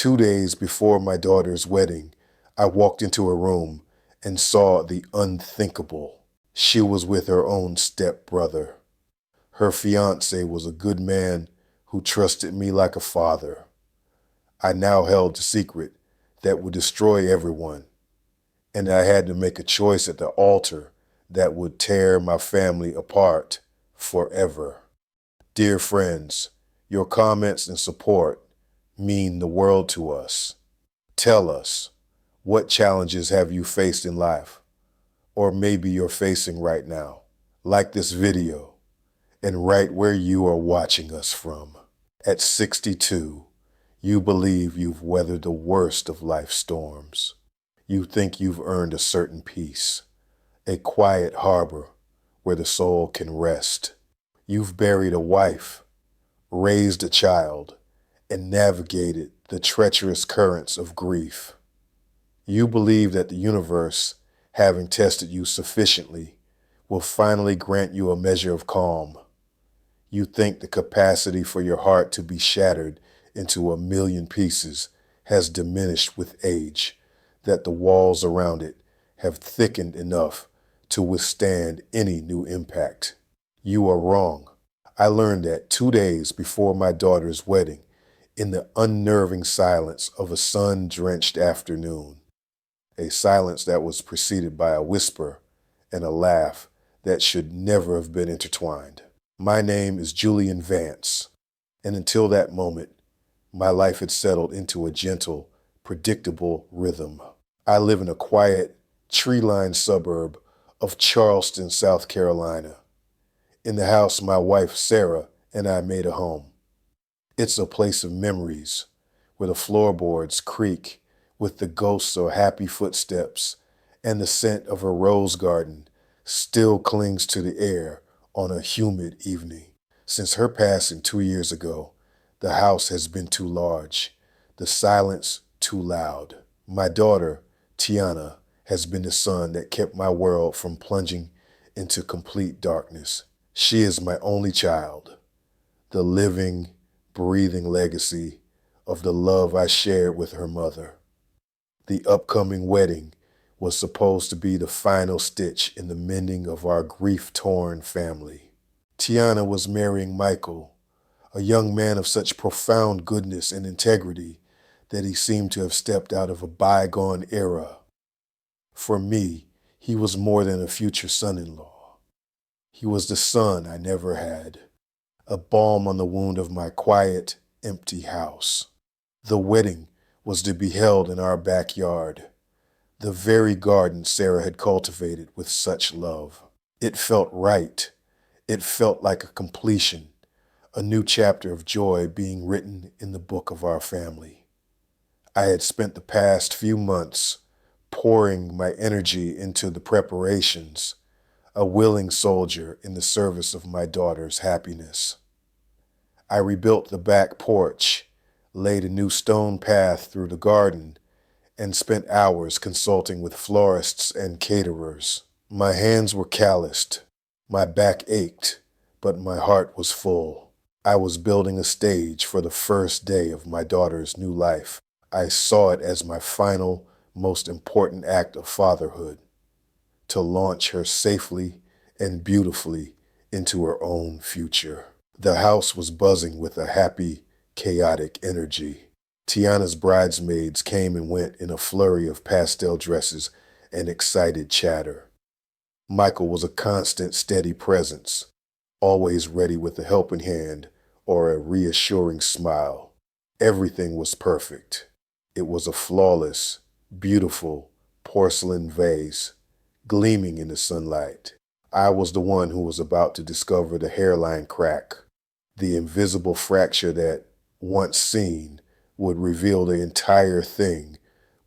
2 days before my daughter's wedding, I walked into a room and saw the unthinkable. She was with her own stepbrother. Her fiancé was a good man who trusted me like a father. I now held a secret that would destroy everyone, and I had to make a choice at the altar that would tear my family apart forever. Dear friends, your comments and support mean the world to us. Tell us, what challenges have you faced in life? Or maybe you're facing right now. Like this video, and right where you are watching us from. At 62, you believe you've weathered the worst of life's storms. You think you've earned a certain peace, a quiet harbor where the soul can rest. You've buried a wife, raised a child, and navigated the treacherous currents of grief. You believe that the universe, having tested you sufficiently, will finally grant you a measure of calm. You think the capacity for your heart to be shattered into a million pieces has diminished with age, that the walls around it have thickened enough to withstand any new impact. You are wrong. I learned that 2 days before my daughter's wedding, in the unnerving silence of a sun-drenched afternoon, a silence that was preceded by a whisper and a laugh that should never have been intertwined. My name is Julian Vance, and until that moment, my life had settled into a gentle, predictable rhythm. I live in a quiet, tree-lined suburb of Charleston, South Carolina, in the house my wife, Sarah, and I made a home. It's a place of memories, where the floorboards creak with the ghosts of happy footsteps, and the scent of a rose garden still clings to the air on a humid evening. Since her passing 2 years ago, the house has been too large, the silence too loud. My daughter, Tiana, has been the sun that kept my world from plunging into complete darkness. She is my only child, the living, breathing legacy of the love I shared with her mother. The upcoming wedding was supposed to be the final stitch in the mending of our grief-torn family. Tiana was marrying Michael, a young man of such profound goodness and integrity that he seemed to have stepped out of a bygone era. For me, he was more than a future son-in-law. He was the son I never had, a balm on the wound of my quiet, empty house. The wedding was to be held in our backyard, the very garden Sarah had cultivated with such love. It felt right. It felt like a completion, a new chapter of joy being written in the book of our family. I had spent the past few months pouring my energy into the preparations, a willing soldier in the service of my daughter's happiness. I rebuilt the back porch, laid a new stone path through the garden, and spent hours consulting with florists and caterers. My hands were calloused, my back ached, but my heart was full. I was building a stage for the first day of my daughter's new life. I saw it as my final, most important act of fatherhood, to launch her safely and beautifully into her own future. The house was buzzing with a happy, chaotic energy. Tiana's bridesmaids came and went in a flurry of pastel dresses and excited chatter. Michael was a constant, steady presence, always ready with a helping hand or a reassuring smile. Everything was perfect. It was a flawless, beautiful porcelain vase, gleaming in the sunlight. I was the one who was about to discover the hairline crack, the invisible fracture that, once seen, would reveal the entire thing,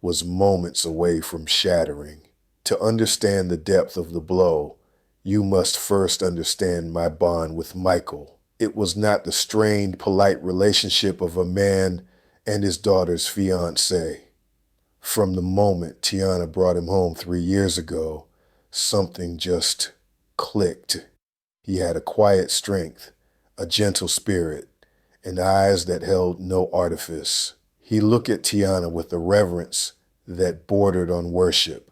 was moments away from shattering. To understand the depth of the blow, you must first understand my bond with Michael. It was not the strained, polite relationship of a man and his daughter's fiancé. From the moment Tiana brought him home 3 years ago, something just clicked. He had a quiet strength, a gentle spirit, and eyes that held no artifice. He looked at Tiana with a reverence that bordered on worship,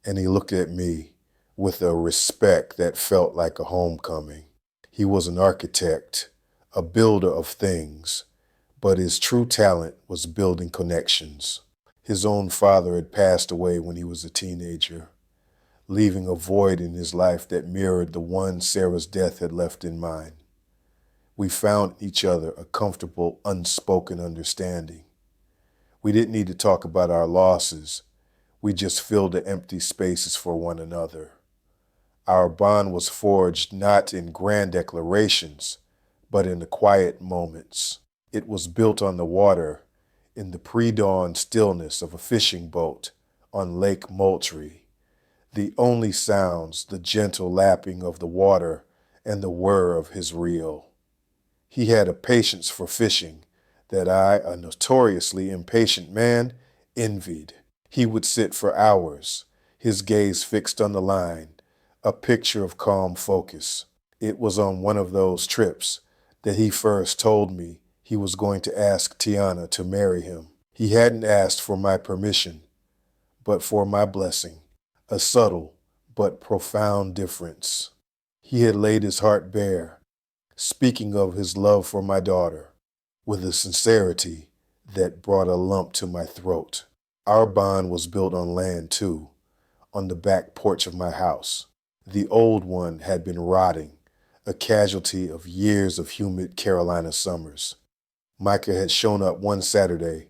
and he looked at me with a respect that felt like a homecoming. He was an architect, a builder of things, but his true talent was building connections. His own father had passed away when he was a teenager, leaving a void in his life that mirrored the one Sarah's death had left in mine. We found each other a comfortable, unspoken understanding. We didn't need to talk about our losses. We just filled the empty spaces for one another. Our bond was forged not in grand declarations, but in the quiet moments. It was built on the water, in the pre-dawn stillness of a fishing boat on Lake Moultrie. The only sounds, the gentle lapping of the water and the whir of his reel. He had a patience for fishing that I, a notoriously impatient man, envied. He would sit for hours, his gaze fixed on the line, a picture of calm focus. It was on one of those trips that he first told me he was going to ask Tiana to marry him. He hadn't asked for my permission, but for my blessing, a subtle but profound difference. He had laid his heart bare, speaking of his love for my daughter, with a sincerity that brought a lump to my throat. Our bond was built on land, too, on the back porch of my house. The old one had been rotting, a casualty of years of humid Carolina summers. Micah had shown up one Saturday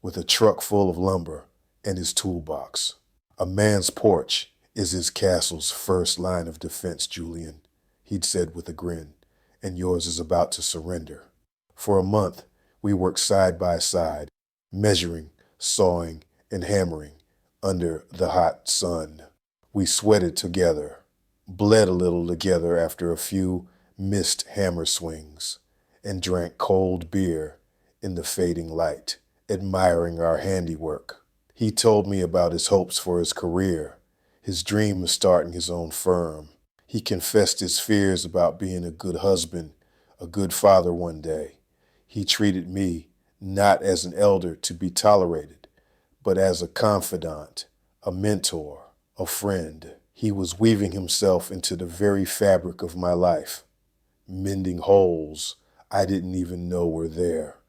with a truck full of lumber and his toolbox. A man's porch is his castle's first line of defense, Julian, he'd said with a grin, and yours is about to surrender. For a month, we worked side by side, measuring, sawing, and hammering under the hot sun. We sweated together, bled a little together after a few missed hammer swings, and drank cold beer in the fading light, admiring our handiwork. He told me about his hopes for his career, his dream of starting his own firm. He confessed his fears about being a good husband, a good father one day. He treated me not as an elder to be tolerated, but as a confidant, a mentor, a friend. He was weaving himself into the very fabric of my life, mending holes I didn't even know were there.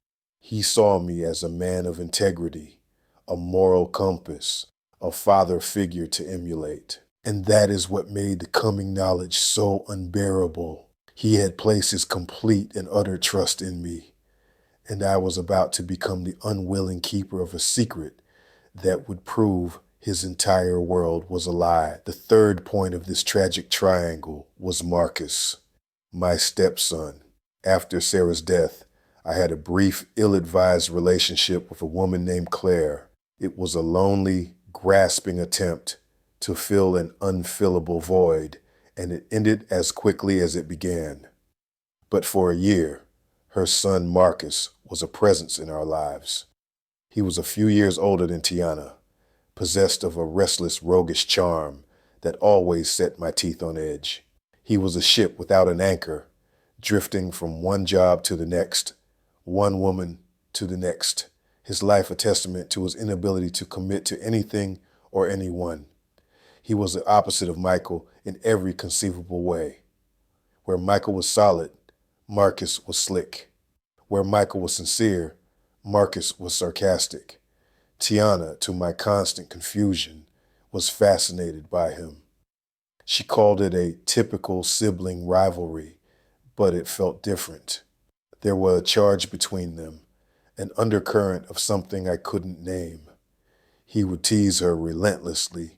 He saw me as a man of integrity, a moral compass, a father figure to emulate. And that is what made the coming knowledge so unbearable. He had placed his complete and utter trust in me, and I was about to become the unwilling keeper of a secret that would prove his entire world was a lie. The third point of this tragic triangle was Marcus, my stepson. After Sarah's death, I had a brief, ill-advised relationship with a woman named Claire. It was a lonely, grasping attempt to fill an unfillable void, and it ended as quickly as it began. But for a year, her son Marcus was a presence in our lives. He was a few years older than Tiana, possessed of a restless, roguish charm that always set my teeth on edge. He was a ship without an anchor, drifting from one job to the next, one woman to the next, his life a testament to his inability to commit to anything or anyone. He was the opposite of Michael in every conceivable way. Where Michael was solid, Marcus was slick. Where Michael was sincere, Marcus was sarcastic. Tiana, to my constant confusion, was fascinated by him. She called it a typical sibling rivalry, but it felt different. There was a charge between them, an undercurrent of something I couldn't name. He would tease her relentlessly,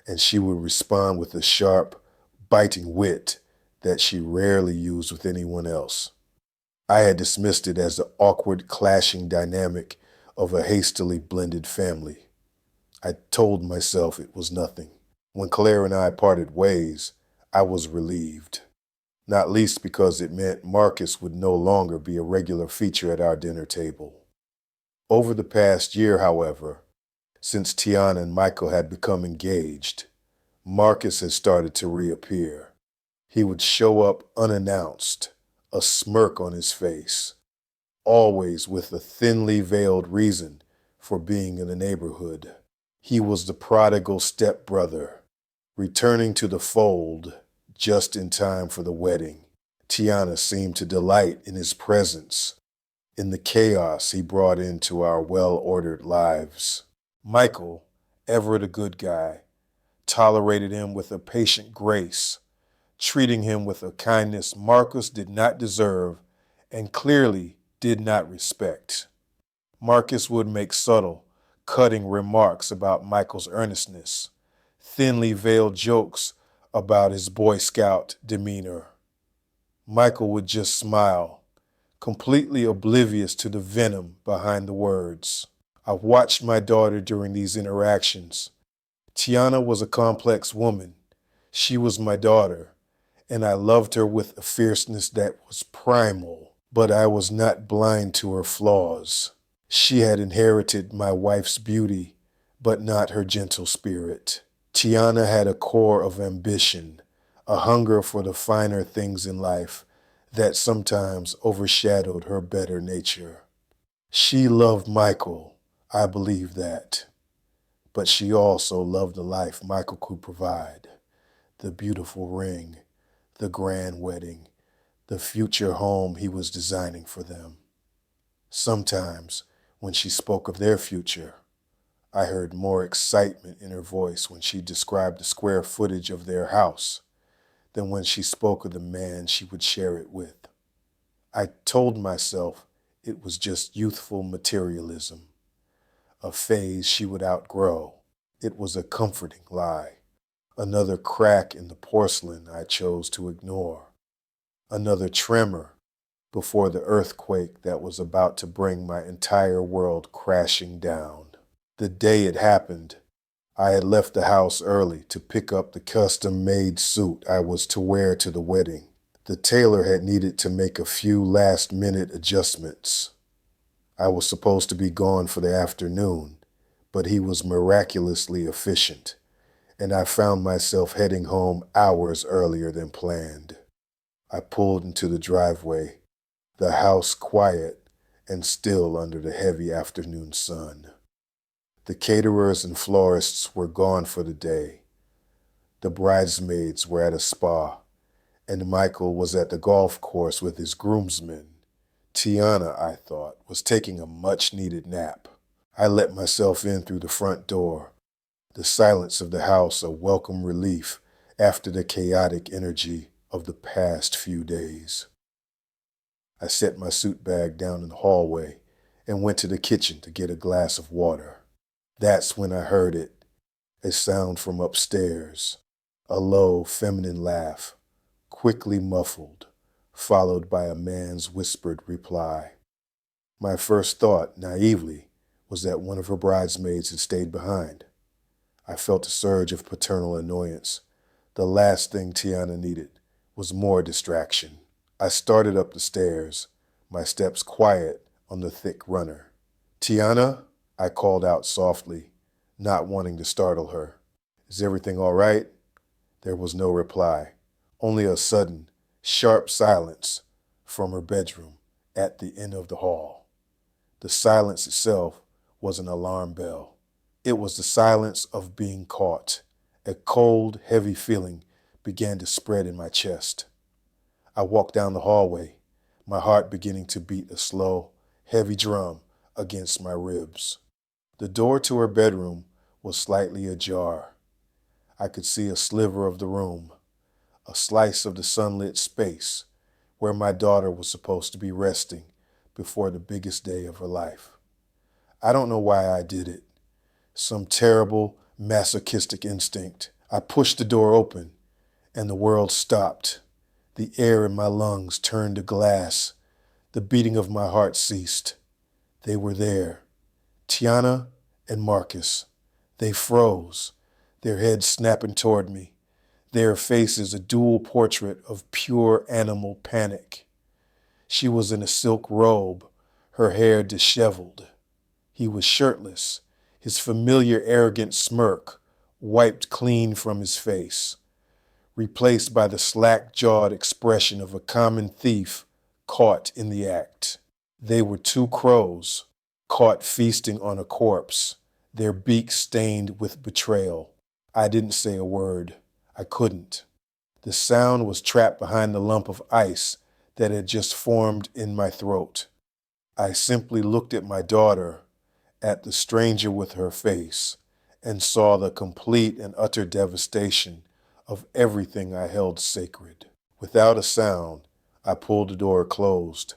and she would respond with a sharp, biting wit that she rarely used with anyone else. I had dismissed it as the awkward, clashing dynamic of a hastily blended family. I told myself it was nothing. When Claire and I parted ways, I was relieved, not least because it meant Marcus would no longer be a regular feature at our dinner table. Over the past year, however, since Tiana and Michael had become engaged, Marcus had started to reappear. He would show up unannounced, a smirk on his face, always with a thinly veiled reason for being in the neighborhood. He was the prodigal stepbrother, returning to the fold just in time for the wedding. Tiana seemed to delight in his presence, in the chaos he brought into our well-ordered lives. Michael, ever the good guy, tolerated him with a patient grace, treating him with a kindness Marcus did not deserve and clearly did not respect. Marcus would make subtle, cutting remarks about Michael's earnestness, thinly veiled jokes about his Boy Scout demeanor. Michael would just smile, completely oblivious to the venom behind the words. I watched my daughter during these interactions. Tiana was a complex woman. She was my daughter, and I loved her with a fierceness that was primal, but I was not blind to her flaws. She had inherited my wife's beauty, but not her gentle spirit. Tiana had a core of ambition, a hunger for the finer things in life that sometimes overshadowed her better nature. She loved Michael, I believe that, but she also loved the life Michael could provide, the beautiful ring, the grand wedding, the future home he was designing for them. Sometimes, when she spoke of their future, I heard more excitement in her voice when she described the square footage of their house than when she spoke of the man she would share it with. I told myself it was just youthful materialism, a phase she would outgrow. It was a comforting lie, another crack in the porcelain I chose to ignore, another tremor before the earthquake that was about to bring my entire world crashing down. The day it happened, I had left the house early to pick up the custom-made suit I was to wear to the wedding. The tailor had needed to make a few last-minute adjustments. I was supposed to be gone for the afternoon, but he was miraculously efficient, and I found myself heading home hours earlier than planned. I pulled into the driveway, the house quiet and still under the heavy afternoon sun. The caterers and florists were gone for the day. The bridesmaids were at a spa, and Michael was at the golf course with his groomsmen. Tiana, I thought, was taking a much-needed nap. I let myself in through the front door, the silence of the house a welcome relief after the chaotic energy of the past few days. I set my suit bag down in the hallway and went to the kitchen to get a glass of water. That's when I heard it, a sound from upstairs, a low, feminine laugh, quickly muffled, followed by a man's whispered reply. My first thought, naively, was that one of her bridesmaids had stayed behind. I felt a surge of paternal annoyance. The last thing Tiana needed was more distraction. I started up the stairs, my steps quiet on the thick runner. "Tiana?" I called out softly, not wanting to startle her. "Is everything all right?" There was no reply, only a sudden, sharp silence from her bedroom at the end of the hall. The silence itself was an alarm bell. It was the silence of being caught. A cold, heavy feeling began to spread in my chest. I walked down the hallway, my heart beginning to beat a slow, heavy drum against my ribs. The door to her bedroom was slightly ajar. I could see a sliver of the room, a slice of the sunlit space where my daughter was supposed to be resting before the biggest day of her life. I don't know why I did it. Some terrible, masochistic instinct. I pushed the door open, and the world stopped. The air in my lungs turned to glass. The beating of my heart ceased. They were there. Tiana and Marcus. They froze, their heads snapping toward me, their faces a dual portrait of pure animal panic. She was in a silk robe, her hair disheveled. He was shirtless, his familiar arrogant smirk wiped clean from his face, replaced by the slack-jawed expression of a common thief caught in the act. They were two crows, caught feasting on a corpse, their beaks stained with betrayal. I didn't say a word. I couldn't. The sound was trapped behind the lump of ice that had just formed in my throat. I simply looked at my daughter, at the stranger with her face, and saw the complete and utter devastation of everything I held sacred. Without a sound, I pulled the door closed,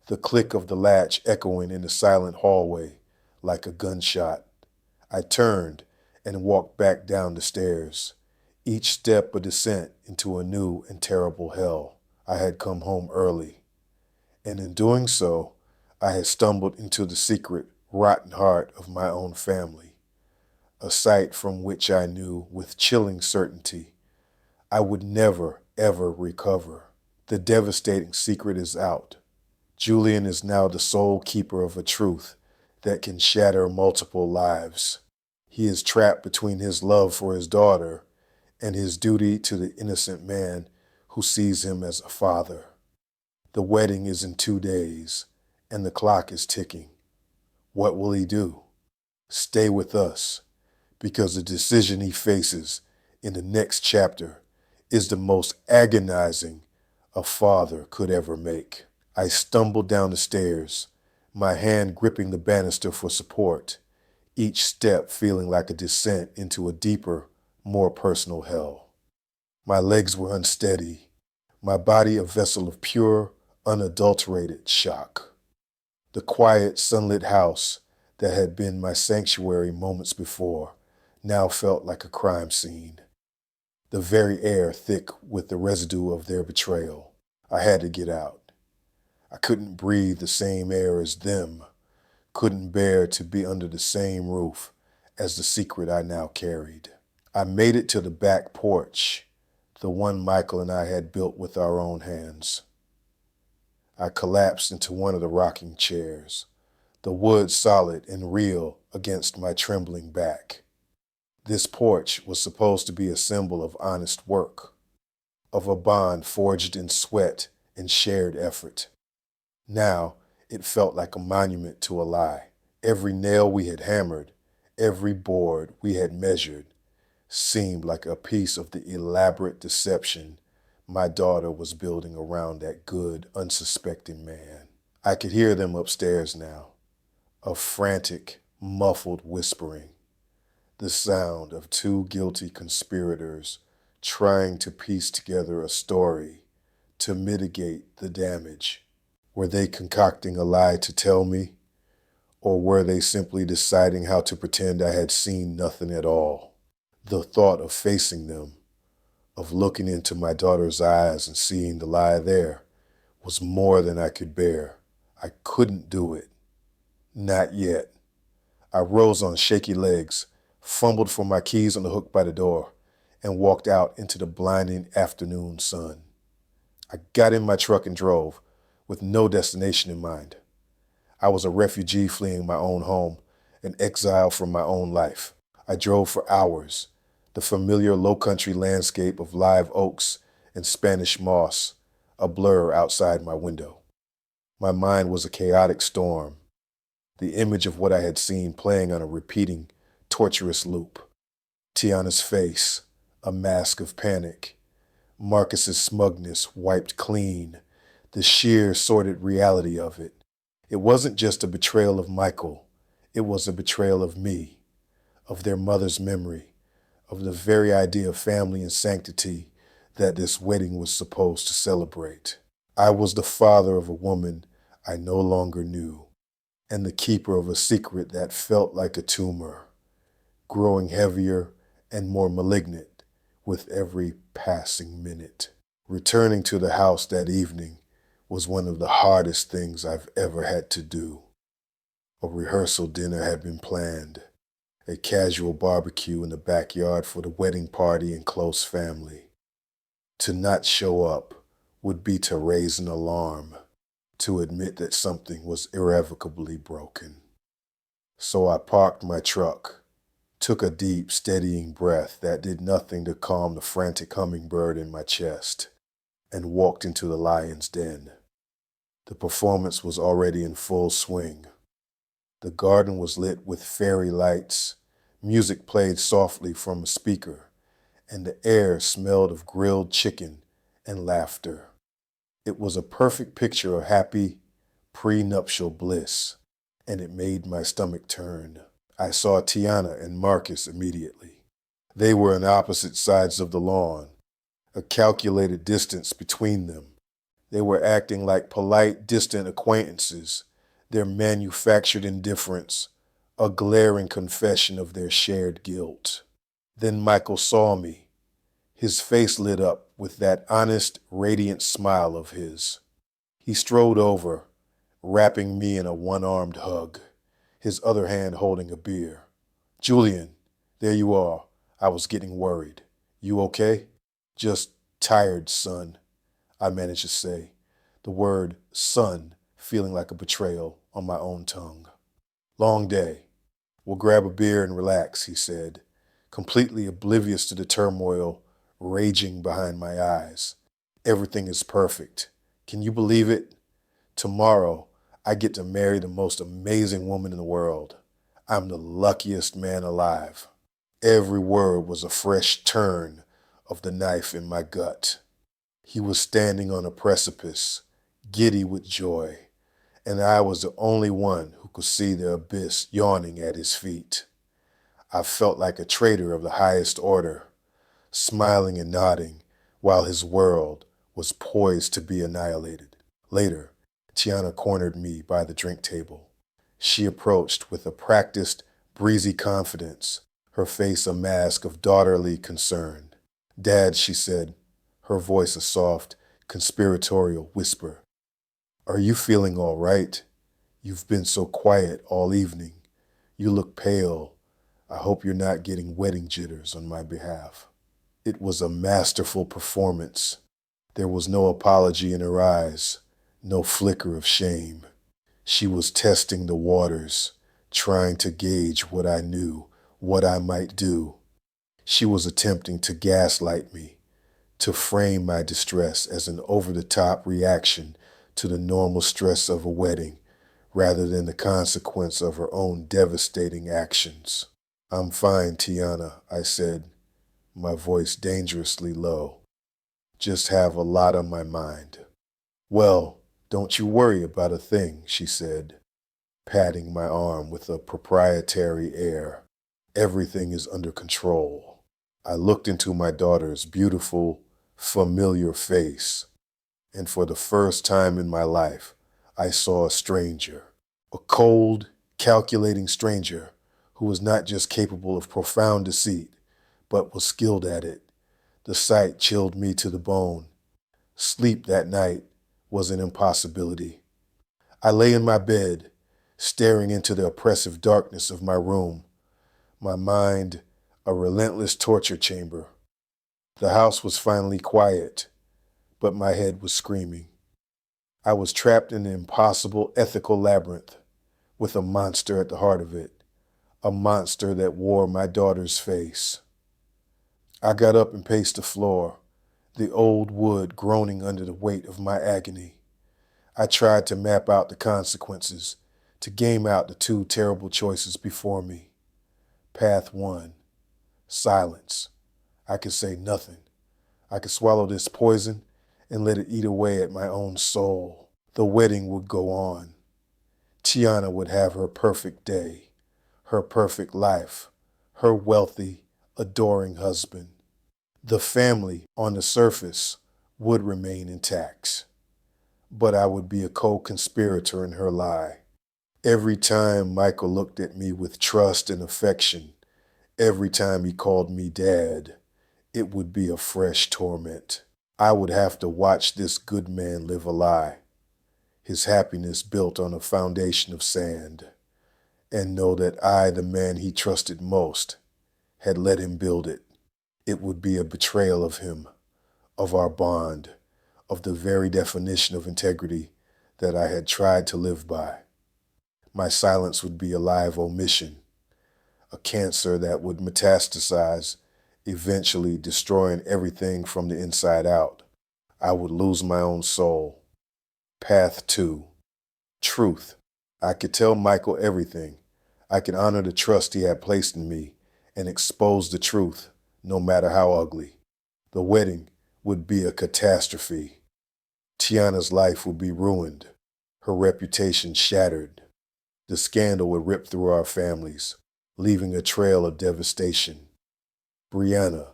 the click of the latch echoing in the silent hallway like a gunshot. I turned and walked back down the stairs, each step a descent into a new and terrible hell. I had come home early, and in doing so, I had stumbled into the secret, rotten heart of my own family, a sight from which I knew with chilling certainty I would never, ever recover. The devastating secret is out. Julian is now the sole keeper of a truth that can shatter multiple lives. He is trapped between his love for his daughter and his duty to the innocent man who sees him as a father. The wedding is in 2 days, and the clock is ticking. What will he do? Stay with us, because the decision he faces in the next chapter is the most agonizing a father could ever make. I stumbled down the stairs, my hand gripping the banister for support, each step feeling like a descent into a deeper, more personal hell. My legs were unsteady, my body a vessel of pure, unadulterated shock. The quiet, sunlit house that had been my sanctuary moments before now felt like a crime scene, the very air thick with the residue of their betrayal. I had to get out. I couldn't breathe the same air as them, couldn't bear to be under the same roof as the secret I now carried. I made it to the back porch, the one Michael and I had built with our own hands. I collapsed into one of the rocking chairs, the wood solid and real against my trembling back. This porch was supposed to be a symbol of honest work, of a bond forged in sweat and shared effort. Now, it felt like a monument to a lie. Every nail we had hammered, every board we had measured, seemed like a piece of the elaborate deception my daughter was building around that good, unsuspecting man. I could hear them upstairs now, a frantic, muffled whispering, the sound of two guilty conspirators trying to piece together a story to mitigate the damage. Were they concocting a lie to tell me, or were they simply deciding how to pretend I had seen nothing at all? The thought of facing them, of looking into my daughter's eyes and seeing the lie there, was more than I could bear. I couldn't do it. Not yet. I rose on shaky legs, fumbled for my keys on the hook by the door, and walked out into the blinding afternoon sun. I got in my truck and drove, with no destination in mind. I was a refugee fleeing my own home, an exile from my own life. I drove for hours, the familiar low-country landscape of live oaks and Spanish moss, a blur outside my window. My mind was a chaotic storm, the image of what I had seen playing on a repeating, torturous loop. Tiana's face, a mask of panic. Marcus's smugness wiped clean, the sheer, sordid reality of it. It wasn't just a betrayal of Michael. It was a betrayal of me, of their mother's memory, of the very idea of family and sanctity that this wedding was supposed to celebrate. I was the father of a woman I no longer knew, and the keeper of a secret that felt like a tumor, growing heavier and more malignant with every passing minute. Returning to the house that evening was one of the hardest things I've ever had to do. A rehearsal dinner had been planned, a casual barbecue in the backyard for the wedding party and close family. To not show up would be to raise an alarm, to admit that something was irrevocably broken. So I parked my truck, took a deep, steadying breath that did nothing to calm the frantic hummingbird in my chest, and walked into the lion's den. The performance was already in full swing. The garden was lit with fairy lights, music played softly from a speaker, and the air smelled of grilled chicken and laughter. It was a perfect picture of happy, prenuptial bliss, and it made my stomach turn. I saw Tiana and Marcus immediately. They were on opposite sides of the lawn, a calculated distance between them. They were acting like polite, distant acquaintances, their manufactured indifference, a glaring confession of their shared guilt. Then Michael saw me. His face lit up with that honest, radiant smile of his. He strode over, wrapping me in a one-armed hug, his other hand holding a beer. "Julian, there you are. I was getting worried. You okay?" "Just tired, son," I managed to say, the word son feeling like a betrayal on my own tongue. "Long day. We'll grab a beer and relax," he said, completely oblivious to the turmoil raging behind my eyes. "Everything is perfect. Can you believe it? Tomorrow, I get to marry the most amazing woman in the world. I'm the luckiest man alive." Every word was a fresh turn of the knife in my gut. He was standing on a precipice, giddy with joy, and I was the only one who could see the abyss yawning at his feet. I felt like a traitor of the highest order, smiling and nodding while his world was poised to be annihilated. Later, Tiana cornered me by the drink table. She approached with a practiced, breezy confidence, her face a mask of daughterly concern. "Dad," she said, her voice a soft, conspiratorial whisper. "Are you feeling all right? You've been so quiet all evening. You look pale. I hope you're not getting wedding jitters on my behalf." It was a masterful performance. There was no apology in her eyes, no flicker of shame. She was testing the waters, trying to gauge what I knew, what I might do. She was attempting to gaslight me, to frame my distress as an over-the-top reaction to the normal stress of a wedding, rather than the consequence of her own devastating actions. "I'm fine, Tiana," I said, my voice dangerously low. "Just have a lot on my mind." "Well, don't you worry about a thing," she said, patting my arm with a proprietary air. "Everything is under control." I looked into my daughter's beautiful, familiar face, and for the first time in my life, I saw a stranger. A cold, calculating stranger who was not just capable of profound deceit, but was skilled at it. The sight chilled me to the bone. Sleep that night was an impossibility. I lay in my bed, staring into the oppressive darkness of my room, my mind a relentless torture chamber. The house was finally quiet, but my head was screaming. I was trapped in an impossible ethical labyrinth, with a monster at the heart of it, a monster that wore my daughter's face. I got up and paced the floor, the old wood groaning under the weight of my agony. I tried to map out the consequences, to game out the two terrible choices before me. Path 1, silence. I could say nothing. I could swallow this poison and let it eat away at my own soul. The wedding would go on. Tiana would have her perfect day, her perfect life, her wealthy, adoring husband. The family, on the surface, would remain intact, but I would be a co-conspirator in her lie. Every time Michael looked at me with trust and affection, every time he called me dad, it would be a fresh torment. I would have to watch this good man live a lie, his happiness built on a foundation of sand, and know that I, the man he trusted most, had let him build it. It would be a betrayal of him, of our bond, of the very definition of integrity that I had tried to live by. My silence would be a live omission, a cancer that would metastasize, eventually destroying everything from the inside out. I would lose my own soul. Path 2. Truth. I could tell Michael everything. I could honor the trust he had placed in me and expose the truth, no matter how ugly. The wedding would be a catastrophe. Tiana's life would be ruined, her reputation shattered. The scandal would rip through our families, leaving a trail of devastation. Brianna,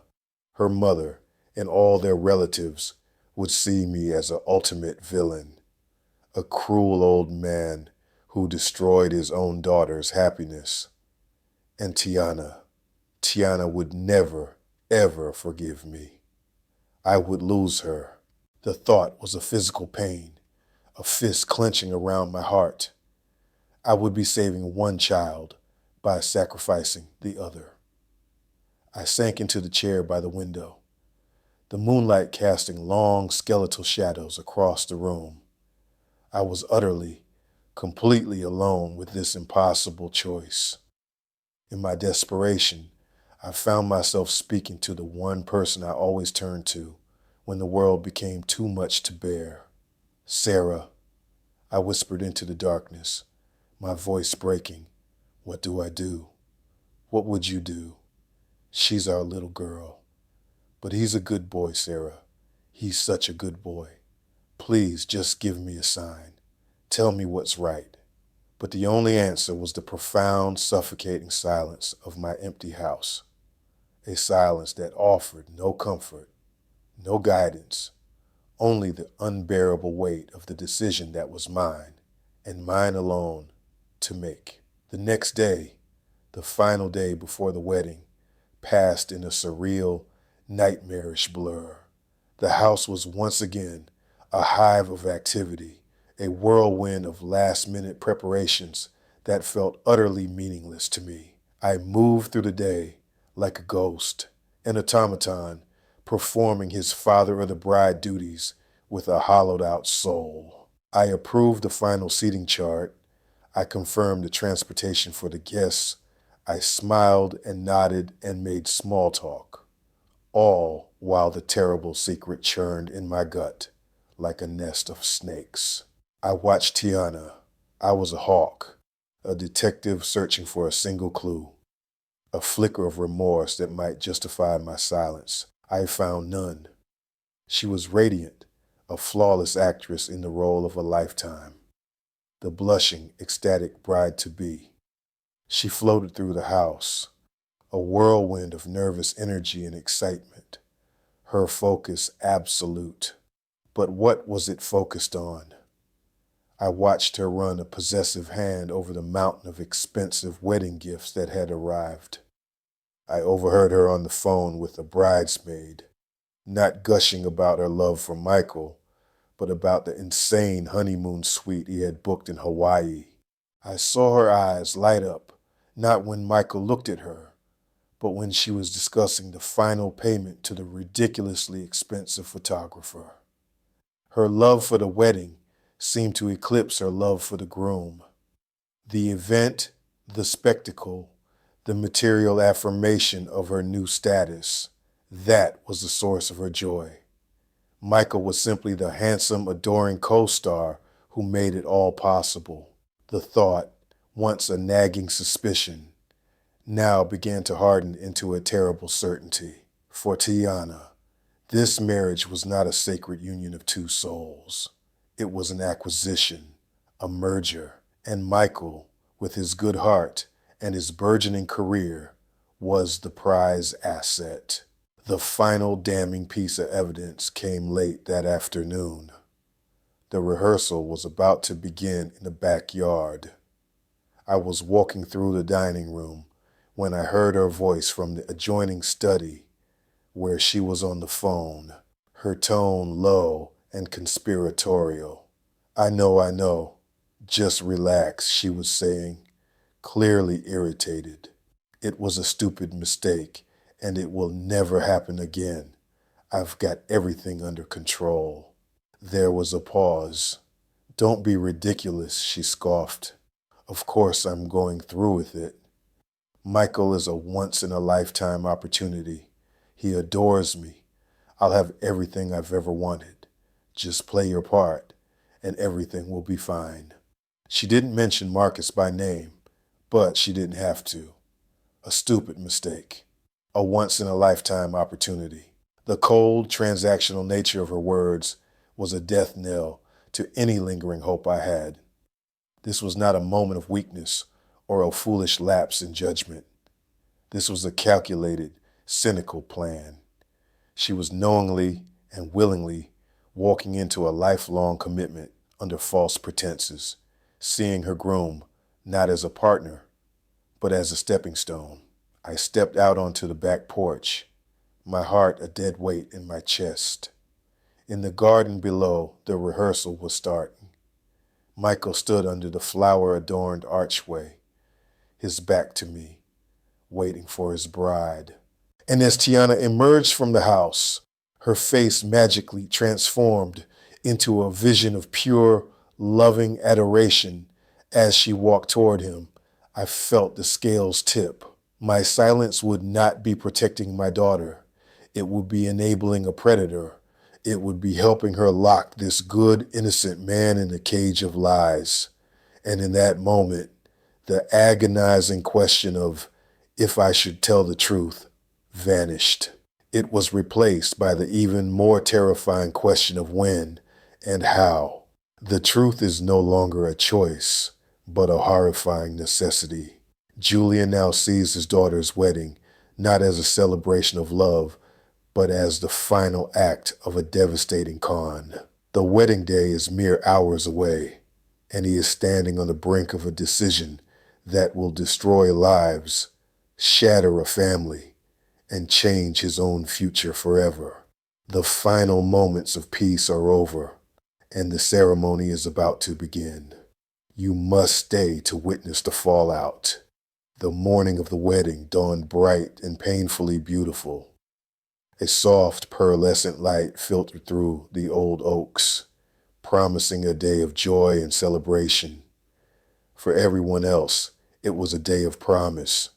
her mother, and all their relatives would see me as an ultimate villain, a cruel old man who destroyed his own daughter's happiness. And Tiana would never, ever forgive me. I would lose her. The thought was a physical pain, a fist clenching around my heart. I would be saving one child by sacrificing the other. I sank into the chair by the window, the moonlight casting long skeletal shadows across the room. I was utterly, completely alone with this impossible choice. In my desperation, I found myself speaking to the one person I always turned to when the world became too much to bear. Sarah, I whispered into the darkness, my voice breaking. What do I do? What would you do? She's our little girl. But he's a good boy, Sarah. He's such a good boy. Please just give me a sign. Tell me what's right. But the only answer was the profound, suffocating silence of my empty house. A silence that offered no comfort, no guidance, only the unbearable weight of the decision that was mine, and mine alone, to make. The next day, the final day before the wedding, passed in a surreal, nightmarish blur. The house was once again a hive of activity, a whirlwind of last-minute preparations that felt utterly meaningless to me. I moved through the day like a ghost, an automaton, performing his father of the bride duties with a hollowed-out soul. I approved the final seating chart. I confirmed the transportation for the guests. I smiled and nodded and made small talk, all while the terrible secret churned in my gut like a nest of snakes. I watched Tiana. I was a hawk, a detective searching for a single clue, a flicker of remorse that might justify my silence. I found none. She was radiant, a flawless actress in the role of a lifetime, the blushing, ecstatic bride-to-be. She floated through the house, a whirlwind of nervous energy and excitement, her focus absolute. But what was it focused on? I watched her run a possessive hand over the mountain of expensive wedding gifts that had arrived. I overheard her on the phone with a bridesmaid, not gushing about her love for Michael, but about the insane honeymoon suite he had booked in Hawaii. I saw her eyes light up, not when Michael looked at her, but when she was discussing the final payment to the ridiculously expensive photographer. Her love for the wedding seemed to eclipse her love for the groom. The event, the spectacle, the material affirmation of her new status, that was the source of her joy. Michael was simply the handsome, adoring co-star who made it all possible. The thought, once a nagging suspicion, now began to harden into a terrible certainty. For Tiana, this marriage was not a sacred union of two souls. It was an acquisition, a merger, and Michael, with his good heart and his burgeoning career, was the prize asset. The final damning piece of evidence came late that afternoon. The rehearsal was about to begin in the backyard. I was walking through the dining room when I heard her voice from the adjoining study, where she was on the phone, her tone low and conspiratorial. I know. Just relax, she was saying, clearly irritated. It was a stupid mistake, and it will never happen again. I've got everything under control. There was a pause. Don't be ridiculous, she scoffed. Of course I'm going through with it. Michael is a once-in-a-lifetime opportunity. He adores me. I'll have everything I've ever wanted. Just play your part, and everything will be fine. She didn't mention Marcus by name, but she didn't have to. A stupid mistake. A once-in-a-lifetime opportunity. The cold, transactional nature of her words was a death knell to any lingering hope I had. This was not a moment of weakness or a foolish lapse in judgment. This was a calculated, cynical plan. She was knowingly and willingly walking into a lifelong commitment under false pretenses, seeing her groom not as a partner, but as a stepping stone. I stepped out onto the back porch, my heart a dead weight in my chest. In the garden below, the rehearsal was starting. Michael stood under the flower-adorned archway, his back to me, waiting for his bride. And as Tiana emerged from the house, her face magically transformed into a vision of pure, loving adoration as she walked toward him. I felt the scales tip. My silence would not be protecting my daughter. It would be enabling a predator. It would be helping her lock this good, innocent man in a cage of lies. And in that moment, the agonizing question of if I should tell the truth vanished. It was replaced by the even more terrifying question of when and how. The truth is no longer a choice, but a horrifying necessity. Julian now sees his daughter's wedding not as a celebration of love, but as the final act of a devastating con. The wedding day is mere hours away, and he is standing on the brink of a decision that will destroy lives, shatter a family, and change his own future forever. The final moments of peace are over, and the ceremony is about to begin. You must stay to witness the fallout. The morning of the wedding dawned bright and painfully beautiful. A soft, pearlescent light filtered through the old oaks, promising a day of joy and celebration. For everyone else, it was a day of promise.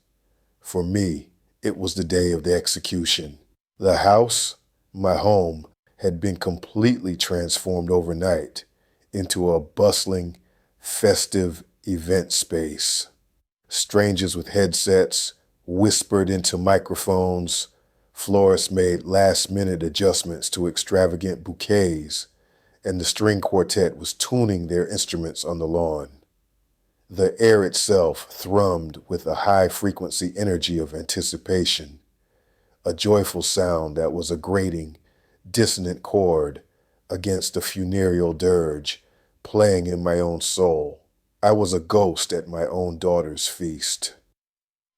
For me, it was the day of the execution. The house, my home, had been completely transformed overnight into a bustling, festive event space. Strangers with headsets whispered into microphones. Florists made last-minute adjustments to extravagant bouquets, and the string quartet was tuning their instruments on the lawn. The air itself thrummed with a high-frequency energy of anticipation, a joyful sound that was a grating, dissonant chord against the funereal dirge playing in my own soul. I was a ghost at my own daughter's feast.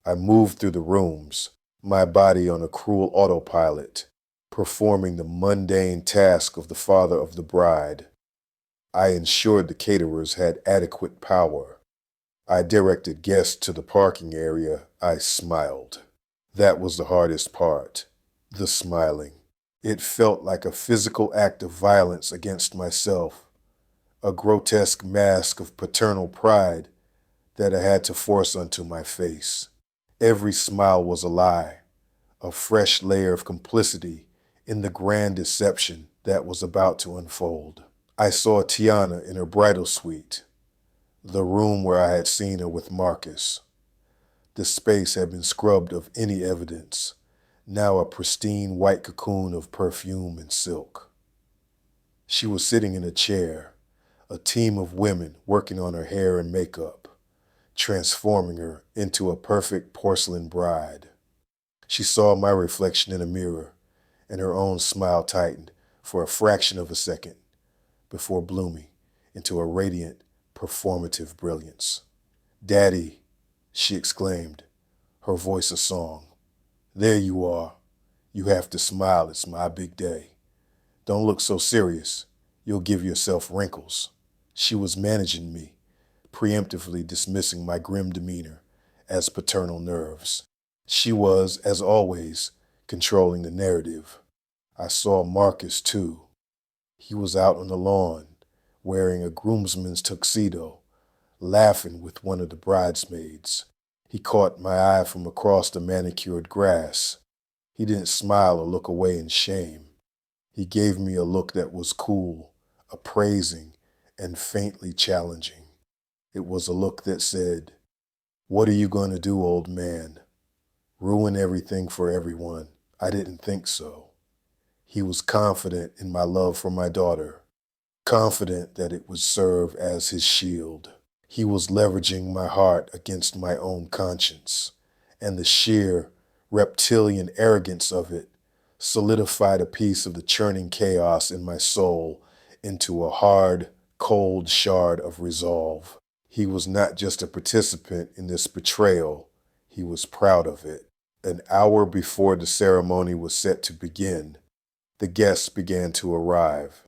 I moved through the rooms, my body on a cruel autopilot, performing the mundane task of the father of the bride. I ensured the caterers had adequate power. I directed guests to the parking area. I smiled. That was the hardest part, the smiling. It felt like a physical act of violence against myself, a grotesque mask of paternal pride that I had to force onto my face. Every smile was a lie, a fresh layer of complicity in the grand deception that was about to unfold. I saw Tiana in her bridal suite, the room where I had seen her with Marcus. The space had been scrubbed of any evidence, now a pristine white cocoon of perfume and silk. She was sitting in a chair, a team of women working on her hair and makeup, transforming her into a perfect porcelain bride. She saw my reflection in a mirror, and her own smile tightened for a fraction of a second before blooming into a radiant, performative brilliance. "Daddy," she exclaimed, her voice a song. "There you are. You have to smile. It's my big day. Don't look so serious. You'll give yourself wrinkles." She was managing me, preemptively dismissing my grim demeanor as paternal nerves. She was, as always, controlling the narrative. I saw Marcus, too. He was out on the lawn, wearing a groomsman's tuxedo, laughing with one of the bridesmaids. He caught my eye from across the manicured grass. He didn't smile or look away in shame. He gave me a look that was cool, appraising, and faintly challenging. It was a look that said, "What are you going to do, old man? Ruin everything for everyone?" I didn't think so. He was confident in my love for my daughter, confident that it would serve as his shield. He was leveraging my heart against my own conscience, and the sheer reptilian arrogance of it solidified a piece of the churning chaos in my soul into a hard, cold shard of resolve. He was not just a participant in this betrayal, he was proud of it. An hour before the ceremony was set to begin, the guests began to arrive.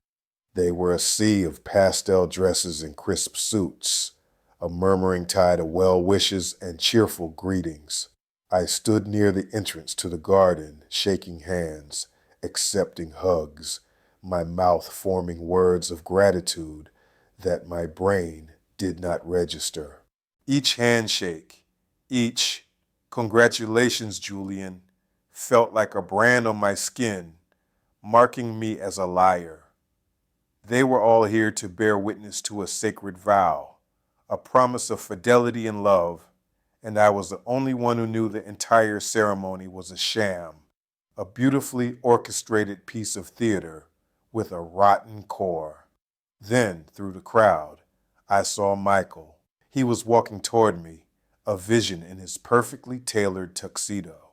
They were a sea of pastel dresses and crisp suits, a murmuring tide of well wishes and cheerful greetings. I stood near the entrance to the garden, shaking hands, accepting hugs, my mouth forming words of gratitude that my brain did not register. Each handshake, each "Congratulations, Julian," felt like a brand on my skin, marking me as a liar. They were all here to bear witness to a sacred vow, a promise of fidelity and love, and I was the only one who knew the entire ceremony was a sham, a beautifully orchestrated piece of theater with a rotten core. Then, through the crowd, I saw Michael. He was walking toward me, a vision in his perfectly tailored tuxedo.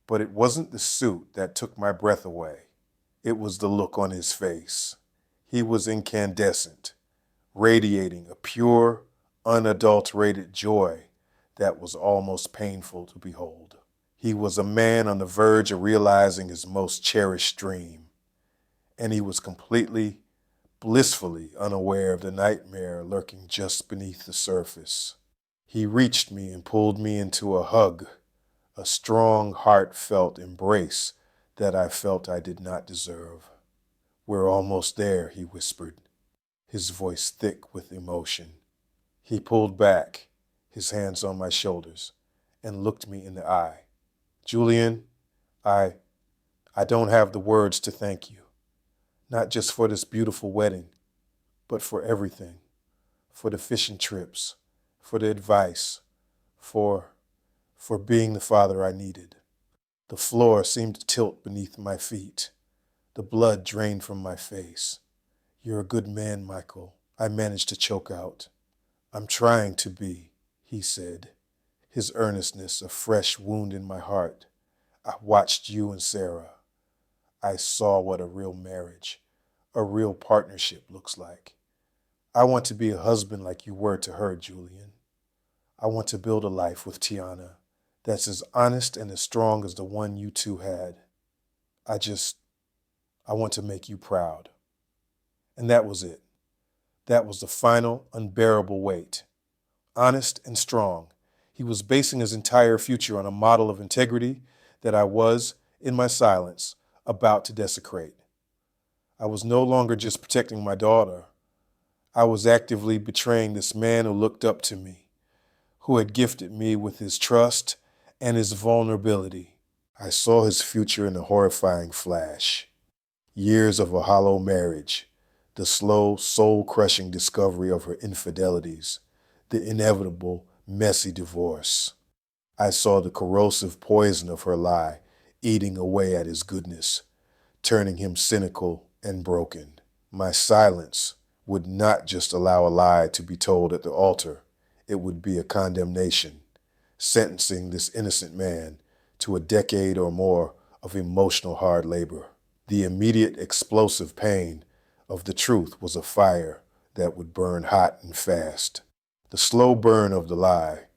But it wasn't the suit that took my breath away. It was the look on his face. He was incandescent, radiating a pure, unadulterated joy that was almost painful to behold. He was a man on the verge of realizing his most cherished dream, and he was completely, blissfully unaware of the nightmare lurking just beneath the surface. He reached me and pulled me into a hug, a strong, heartfelt embrace that I felt I did not deserve. "We're almost there," he whispered, his voice thick with emotion. He pulled back, his hands on my shoulders, and looked me in the eye. "Julian, I don't have the words to thank you, not just for this beautiful wedding, but for everything, for the fishing trips, for the advice, for being the father I needed." The floor seemed to tilt beneath my feet. The blood drained from my face. "You're a good man, Michael," I managed to choke out. "I'm trying to be," he said, his earnestness a fresh wound in my heart. "I watched you and Sarah. I saw what a real marriage, a real partnership looks like. I want to be a husband like you were to her, Julian. I want to build a life with Tiana that's as honest and as strong as the one you two had. I want to make you proud." And that was it. That was the final, unbearable weight. Honest and strong, he was basing his entire future on a model of integrity that I was, in my silence, about to desecrate. I was no longer just protecting my daughter. I was actively betraying this man who looked up to me, who had gifted me with his trust and his vulnerability. I saw his future in a horrifying flash. Years of a hollow marriage, the slow, soul-crushing discovery of her infidelities, the inevitable, messy divorce. I saw the corrosive poison of her lie eating away at his goodness, turning him cynical and broken. My silence would not just allow a lie to be told at the altar. It would be a condemnation, sentencing this innocent man to a decade or more of emotional hard labor. The immediate explosive pain of the truth was a fire that would burn hot and fast. The slow burn of the lie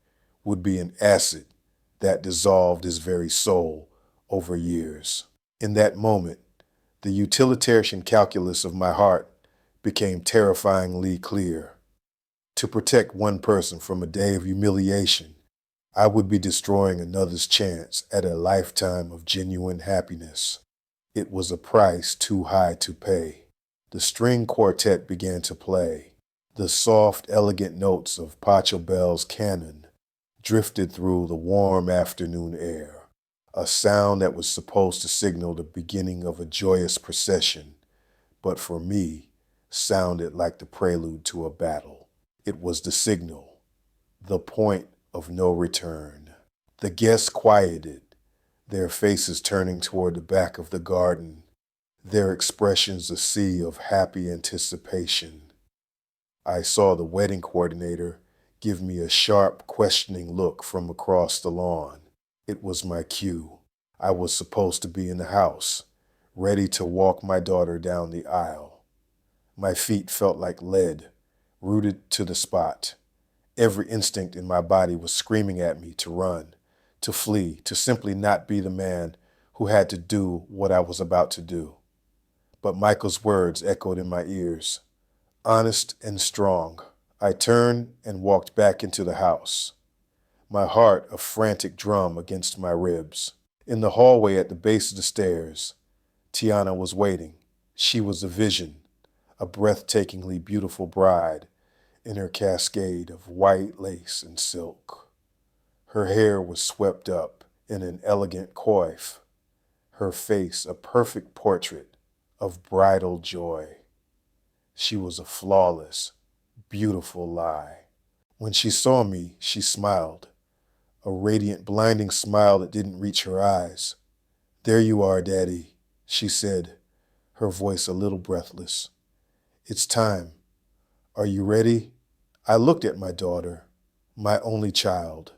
would be an acid that dissolved his very soul over years. In that moment, the utilitarian calculus of my heart became terrifyingly clear. To protect one person from a day of humiliation, I would be destroying another's chance at a lifetime of genuine happiness. It was a price too high to pay. The string quartet began to play. The soft, elegant notes of Pachelbel's canon drifted through the warm afternoon air, a sound that was supposed to signal the beginning of a joyous procession. But for me, sounded like the prelude to a battle. It was the signal, the point of no return. The guests quieted, their faces turning toward the back of the garden, their expressions a sea of happy anticipation. I saw the wedding coordinator give me a sharp, questioning look from across the lawn. It was my cue. I was supposed to be in the house, ready to walk my daughter down the aisle. My feet felt like lead, rooted to the spot. Every instinct in my body was screaming at me to run, to flee, to simply not be the man who had to do what I was about to do. But Michael's words echoed in my ears, honest and strong. I turned and walked back into the house, my heart a frantic drum against my ribs. In the hallway at the base of the stairs, Tiana was waiting. She was a vision, a breathtakingly beautiful bride in her cascade of white lace and silk. Her hair was swept up in an elegant coif, her face a perfect portrait of bridal joy. She was a flawless, beautiful lie. When she saw me, she smiled, a radiant, blinding smile that didn't reach her eyes. "There you are, Daddy," she said, her voice a little breathless. "It's time. Are you ready?" I looked at my daughter, my only child,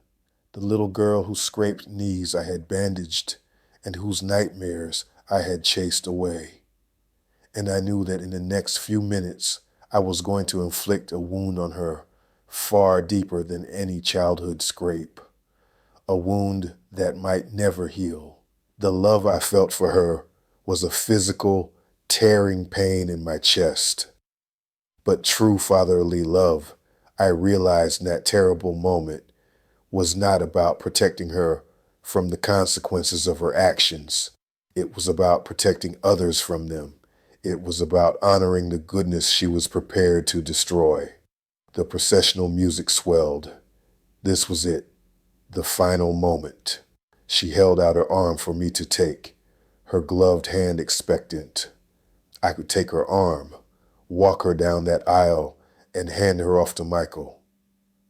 the little girl whose scraped knees I had bandaged and whose nightmares I had chased away. And I knew that in the next few minutes, I was going to inflict a wound on her far deeper than any childhood scrape, a wound that might never heal. The love I felt for her was a physical, tearing pain in my chest. But true fatherly love, I realized in that terrible moment, was not about protecting her from the consequences of her actions. It was about protecting others from them. It was about honoring the goodness she was prepared to destroy. The processional music swelled. This was it, the final moment. She held out her arm for me to take, her gloved hand expectant. I could take her arm, walk her down that aisle, and hand her off to Michael.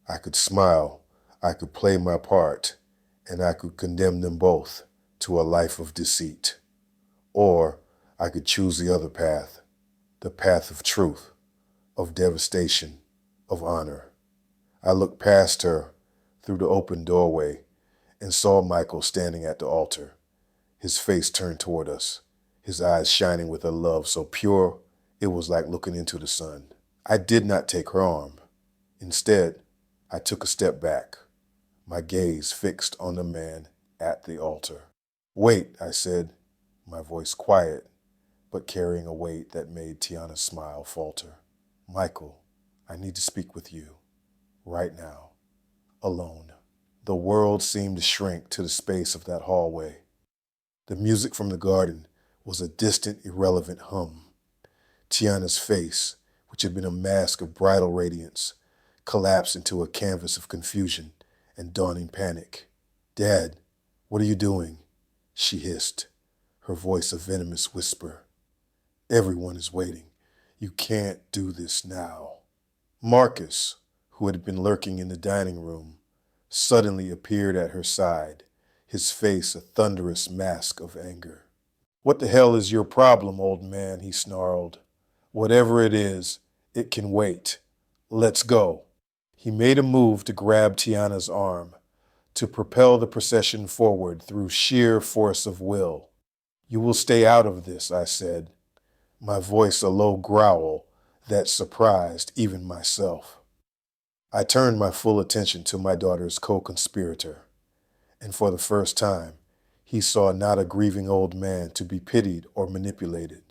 I could smile, I could play my part, and I could condemn them both to a life of deceit. Or I could choose the other path, the path of truth, of devastation, of honor. I looked past her through the open doorway and saw Michael standing at the altar, his face turned toward us, his eyes shining with a love so pure it was like looking into the sun. I did not take her arm. Instead, I took a step back, my gaze fixed on the man at the altar. "Wait," I said, my voice quiet, but carrying a weight that made Tiana's smile falter. "Michael, I need to speak with you, right now, alone." The world seemed to shrink to the space of that hallway. The music from the garden was a distant, irrelevant hum. Tiana's face, which had been a mask of bridal radiance, collapsed into a canvas of confusion and dawning panic. "Dad, what are you doing?" she hissed, her voice a venomous whisper. "Everyone is waiting. You can't do this now." Marcus, who had been lurking in the dining room, suddenly appeared at her side, his face a thunderous mask of anger. "What the hell is your problem, old man?" he snarled. "Whatever it is, it can wait. Let's go." He made a move to grab Tiana's arm, to propel the procession forward through sheer force of will. "You will stay out of this," I said, my voice a low growl that surprised even myself. I turned my full attention to my daughter's co-conspirator, and for the first time, he saw not a grieving old man to be pitied or manipulated,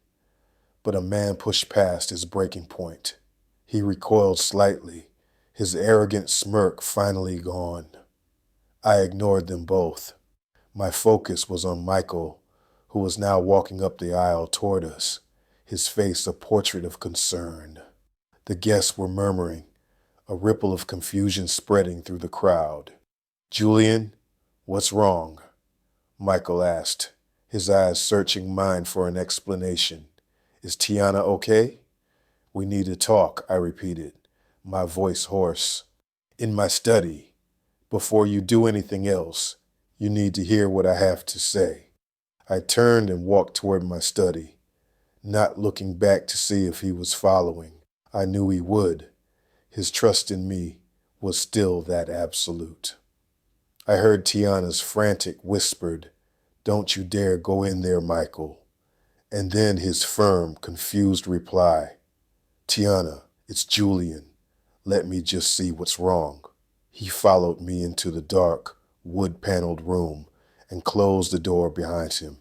but a man pushed past his breaking point. He recoiled slightly, his arrogant smirk finally gone. I ignored them both. My focus was on Michael, who was now walking up the aisle toward us, his face a portrait of concern. The guests were murmuring, a ripple of confusion spreading through the crowd. "Julian, what's wrong?" Michael asked, his eyes searching mine for an explanation. "Is Tiana okay?" We need to talk, I repeated, my voice hoarse. In my study, before you do anything else, you need to hear what I have to say. I turned and walked toward my study, not looking back to see if he was following. I knew he would. His trust in me was still that absolute. I heard Tiana's frantic whispered, "Don't you dare go in there, Michael." And then his firm, confused reply, "Tiana, it's Julian. Let me just see what's wrong." He followed me into the dark, wood-paneled room and closed the door behind him,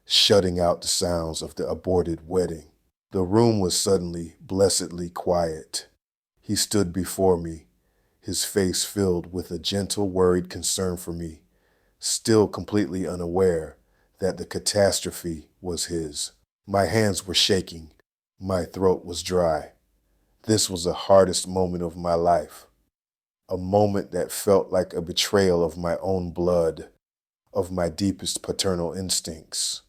shutting out the sounds of the aborted wedding. The room was suddenly blessedly quiet. He stood before me, his face filled with a gentle, worried concern for me, still completely unaware that the catastrophe was his. My hands were shaking. My throat was dry. This was the hardest moment of my life, a moment that felt like a betrayal of my own blood, of my deepest paternal instincts.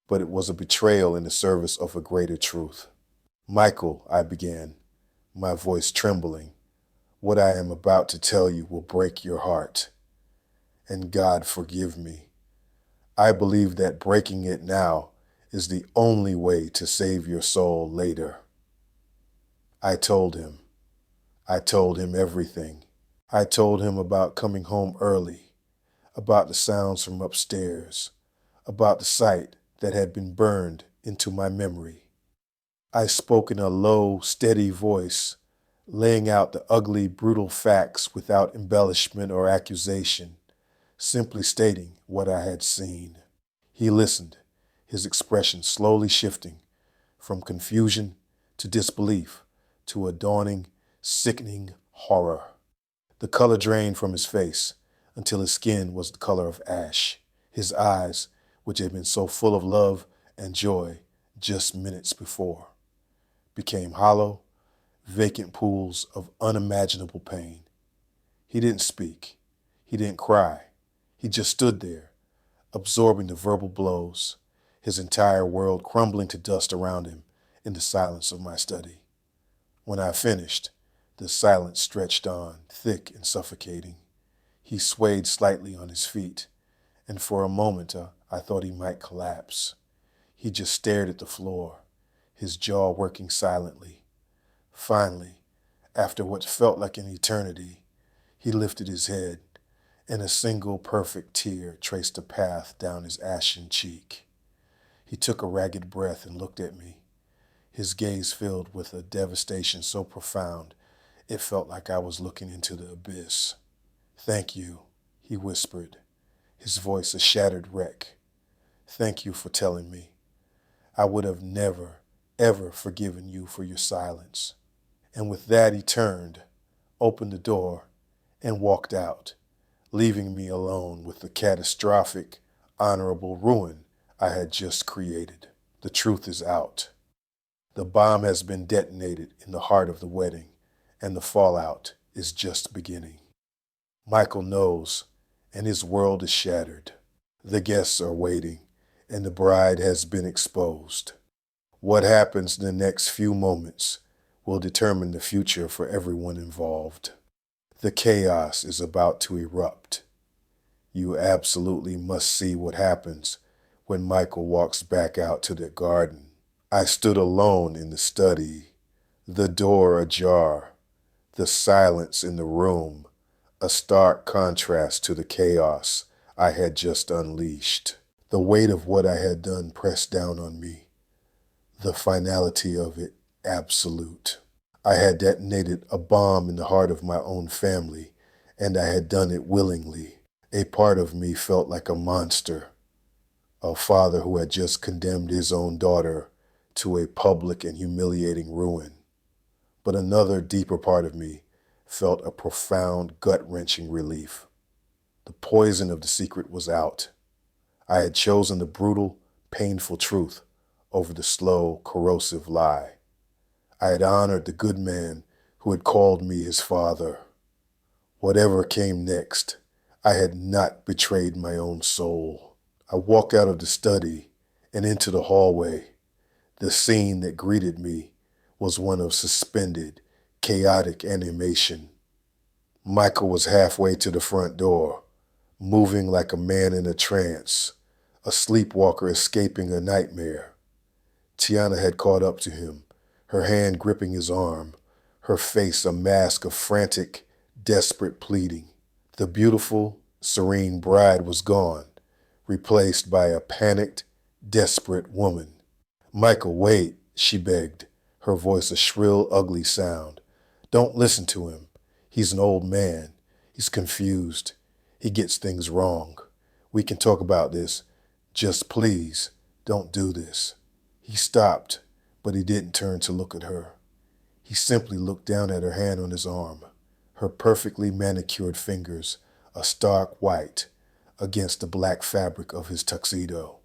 But it was a betrayal in the service of a greater truth. "Michael," I began, my voice trembling, "what I am about to tell you will break your heart. And God forgive me. I believe that breaking it now is the only way to save your soul later." I told him. I told him everything. I told him about coming home early, about the sounds from upstairs, about the sight that had been burned into my memory. I spoke in a low, steady voice, laying out the ugly, brutal facts without embellishment or accusation, simply stating what I had seen. He listened, his expression slowly shifting from confusion to disbelief to a dawning, sickening horror. The color drained from his face until his skin was the color of ash. His eyes, which had been so full of love and joy just minutes before, became hollow, vacant pools of unimaginable pain. He didn't speak. He didn't cry. He just stood there, absorbing the verbal blows, his entire world crumbling to dust around him in the silence of my study. When I finished, the silence stretched on, thick and suffocating. He swayed slightly on his feet, and for a moment I thought he might collapse. He just stared at the floor, his jaw working silently. Finally, after what felt like an eternity, he lifted his head, and a single perfect tear traced a path down his ashen cheek. He took a ragged breath and looked at me, his gaze filled with a devastation so profound it felt like I was looking into the abyss. "Thank you," he whispered, his voice a shattered wreck. "Thank you for telling me. I would have never, ever forgiven you for your silence." And with that, he turned, opened the door, and walked out, leaving me alone with the catastrophic, honorable ruin I had just created. The truth is out. The bomb has been detonated in the heart of the wedding, and the fallout is just beginning. Michael knows, and his world is shattered. The guests are waiting, and the bride has been exposed. What happens in the next few moments will determine the future for everyone involved. The chaos is about to erupt. You absolutely must see what happens when Michael walks back out to the garden. I stood alone in the study, the door ajar, the silence in the room, a stark contrast to the chaos I had just unleashed. The weight of what I had done pressed down on me, the finality of it absolute. I had detonated a bomb in the heart of my own family, and I had done it willingly. A part of me felt like a monster, a father who had just condemned his own daughter to a public and humiliating ruin. But another deeper part of me felt a profound, gut-wrenching relief. The poison of the secret was out. I had chosen the brutal, painful truth over the slow, corrosive lie. I had honored the good man who had called me his father. Whatever came next, I had not betrayed my own soul. I walked out of the study and into the hallway. The scene that greeted me was one of suspended, chaotic animation. Michael was halfway to the front door, moving like a man in a trance, a sleepwalker escaping a nightmare. Tiana had caught up to him, her hand gripping his arm, her face a mask of frantic, desperate pleading. The beautiful, serene bride was gone, replaced by a panicked, desperate woman. "Michael, wait," she begged, her voice a shrill, ugly sound. "Don't listen to him. He's an old man. He's confused. He gets things wrong. We can talk about this. Just please, don't do this." He stopped, but he didn't turn to look at her. He simply looked down at her hand on his arm, her perfectly manicured fingers, a stark white, against the black fabric of his tuxedo.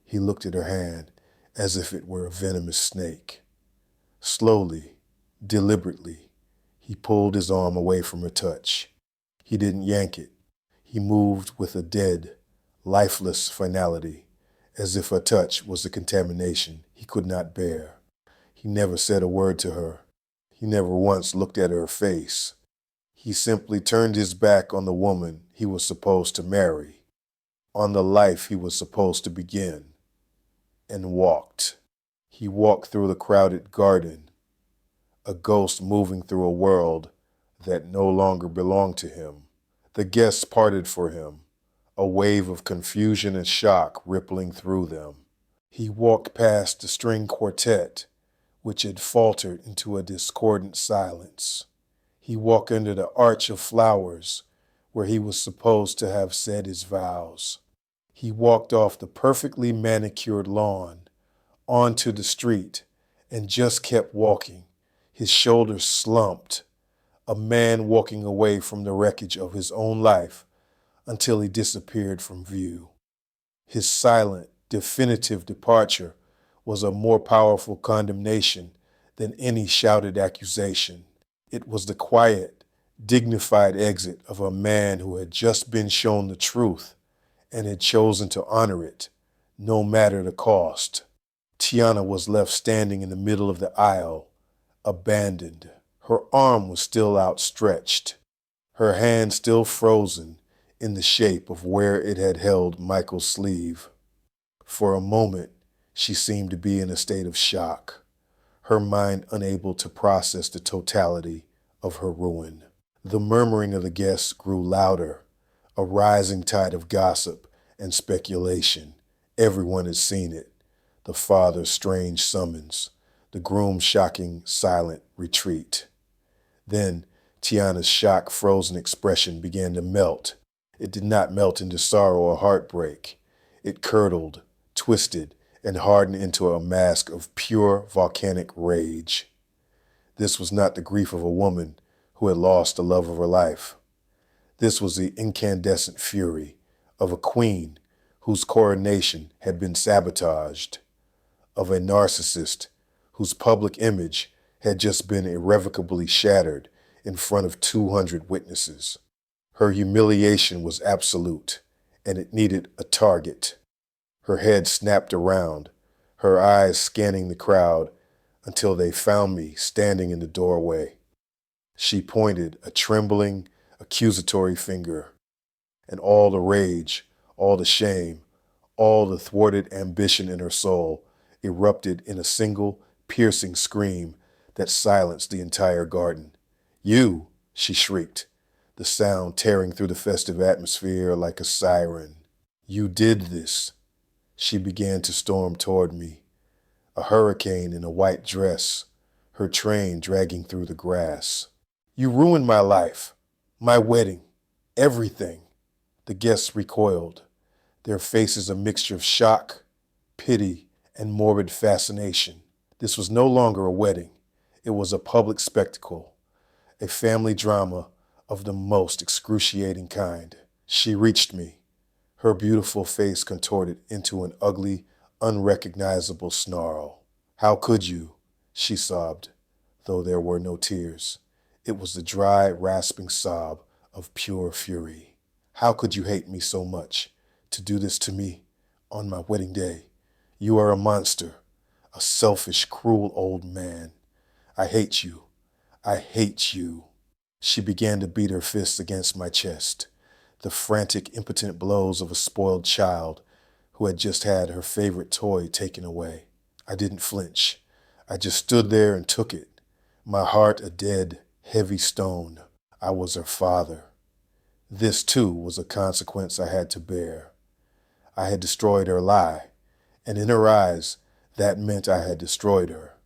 He looked at her hand as if it were a venomous snake. Slowly, deliberately, he pulled his arm away from her touch. He didn't yank it. He moved with a dead, lifeless finality, as if her touch was a contamination he could not bear. He never said a word to her. He never once looked at her face. He simply turned his back on the woman he was supposed to marry, on the life he was supposed to begin, and walked. He walked through the crowded garden, a ghost moving through a world that no longer belonged to him. The guests parted for him, a wave of confusion and shock rippling through them. He walked past the string quartet, which had faltered into a discordant silence. He walked under the arch of flowers, where he was supposed to have said his vows. He walked off the perfectly manicured lawn, onto the street, and just kept walking, his shoulders slumped, a man walking away from the wreckage of his own life until he disappeared from view. His silent, definitive departure was a more powerful condemnation than any shouted accusation. It was the quiet, dignified exit of a man who had just been shown the truth and had chosen to honor it, no matter the cost. Tiana was left standing in the middle of the aisle, abandoned. Her arm was still outstretched, her hand still frozen in the shape of where it had held Michael's sleeve. For a moment, she seemed to be in a state of shock, her mind unable to process the totality of her ruin. The murmuring of the guests grew louder, a rising tide of gossip and speculation. Everyone had seen it. The father's strange summons, the groom's shocking, silent retreat. Then Tiana's shocked, frozen expression began to melt. It did not melt into sorrow or heartbreak. It curdled, twisted, and hardened into a mask of pure volcanic rage. This was not the grief of a woman who had lost the love of her life. This was the incandescent fury of a queen whose coronation had been sabotaged, of a narcissist whose public image had just been irrevocably shattered in front of 200 witnesses. Her humiliation was absolute, and it needed a target. Her head snapped around, her eyes scanning the crowd until they found me standing in the doorway. She pointed a trembling, accusatory finger, and all the rage, all the shame, all the thwarted ambition in her soul erupted in a single, piercing scream that silenced the entire garden. "You!" she shrieked, the sound tearing through the festive atmosphere like a siren. "You did this." She began to storm toward me, a hurricane in a white dress, her train dragging through the grass. "You ruined my life, my wedding, everything." The guests recoiled, their faces a mixture of shock, pity, and morbid fascination. This was no longer a wedding. It was a public spectacle, a family drama of the most excruciating kind. She reached me, her beautiful face contorted into an ugly, unrecognizable snarl. "How could you?" she sobbed, though there were no tears. It was the dry, rasping sob of pure fury. "How could you hate me so much, to do this to me on my wedding day? You are a monster, a selfish, cruel old man. I hate you. I hate you. She began to beat her fists against my chest, the frantic, impotent blows of a spoiled child who had just had her favorite toy taken away. I didn't flinch. I just stood there and took it, my heart a dead, heavy stone. I was her father. This, too, was a consequence I had to bear. I had destroyed her lie, and in her eyes, that meant I had destroyed her.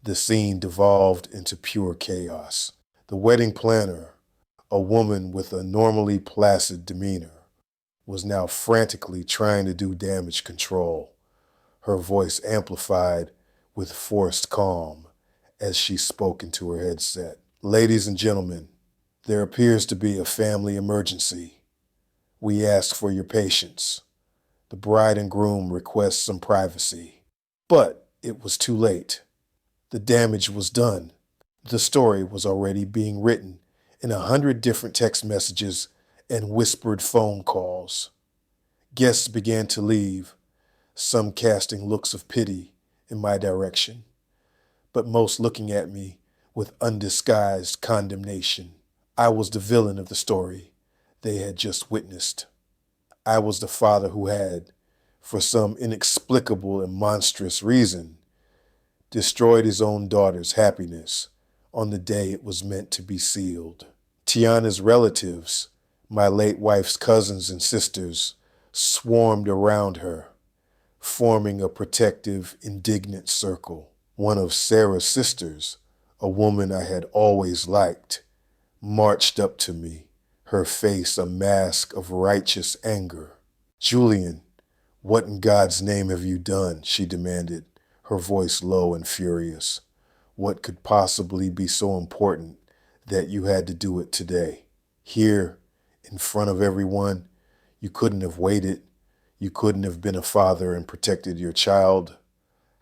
The scene devolved into pure chaos. The wedding planner, a woman with a normally placid demeanor, was now frantically trying to do damage control, her voice amplified with forced calm as she spoke into her headset. Ladies and gentlemen, there appears to be a family emergency. We ask for your patience. The bride and groom request some privacy. But it was too late. The damage was done. The story was already being written in 100 different text messages and whispered phone calls. Guests began to leave, some casting looks of pity in my direction, but most looking at me with undisguised condemnation. I was the villain of the story they had just witnessed. I was the father who had, for some inexplicable and monstrous reason, destroyed his own daughter's happiness on the day it was meant to be sealed. Tiana's relatives, my late wife's cousins and sisters, swarmed around her, forming a protective, indignant circle. One of Sarah's sisters, a woman I had always liked, marched up to me, her face a mask of righteous anger. "Julian, what in God's name have you done?" she demanded, her voice low and furious. "What could possibly be so important that you had to do it today? Here, in front of everyone, you couldn't have waited. You couldn't have been a father and protected your child."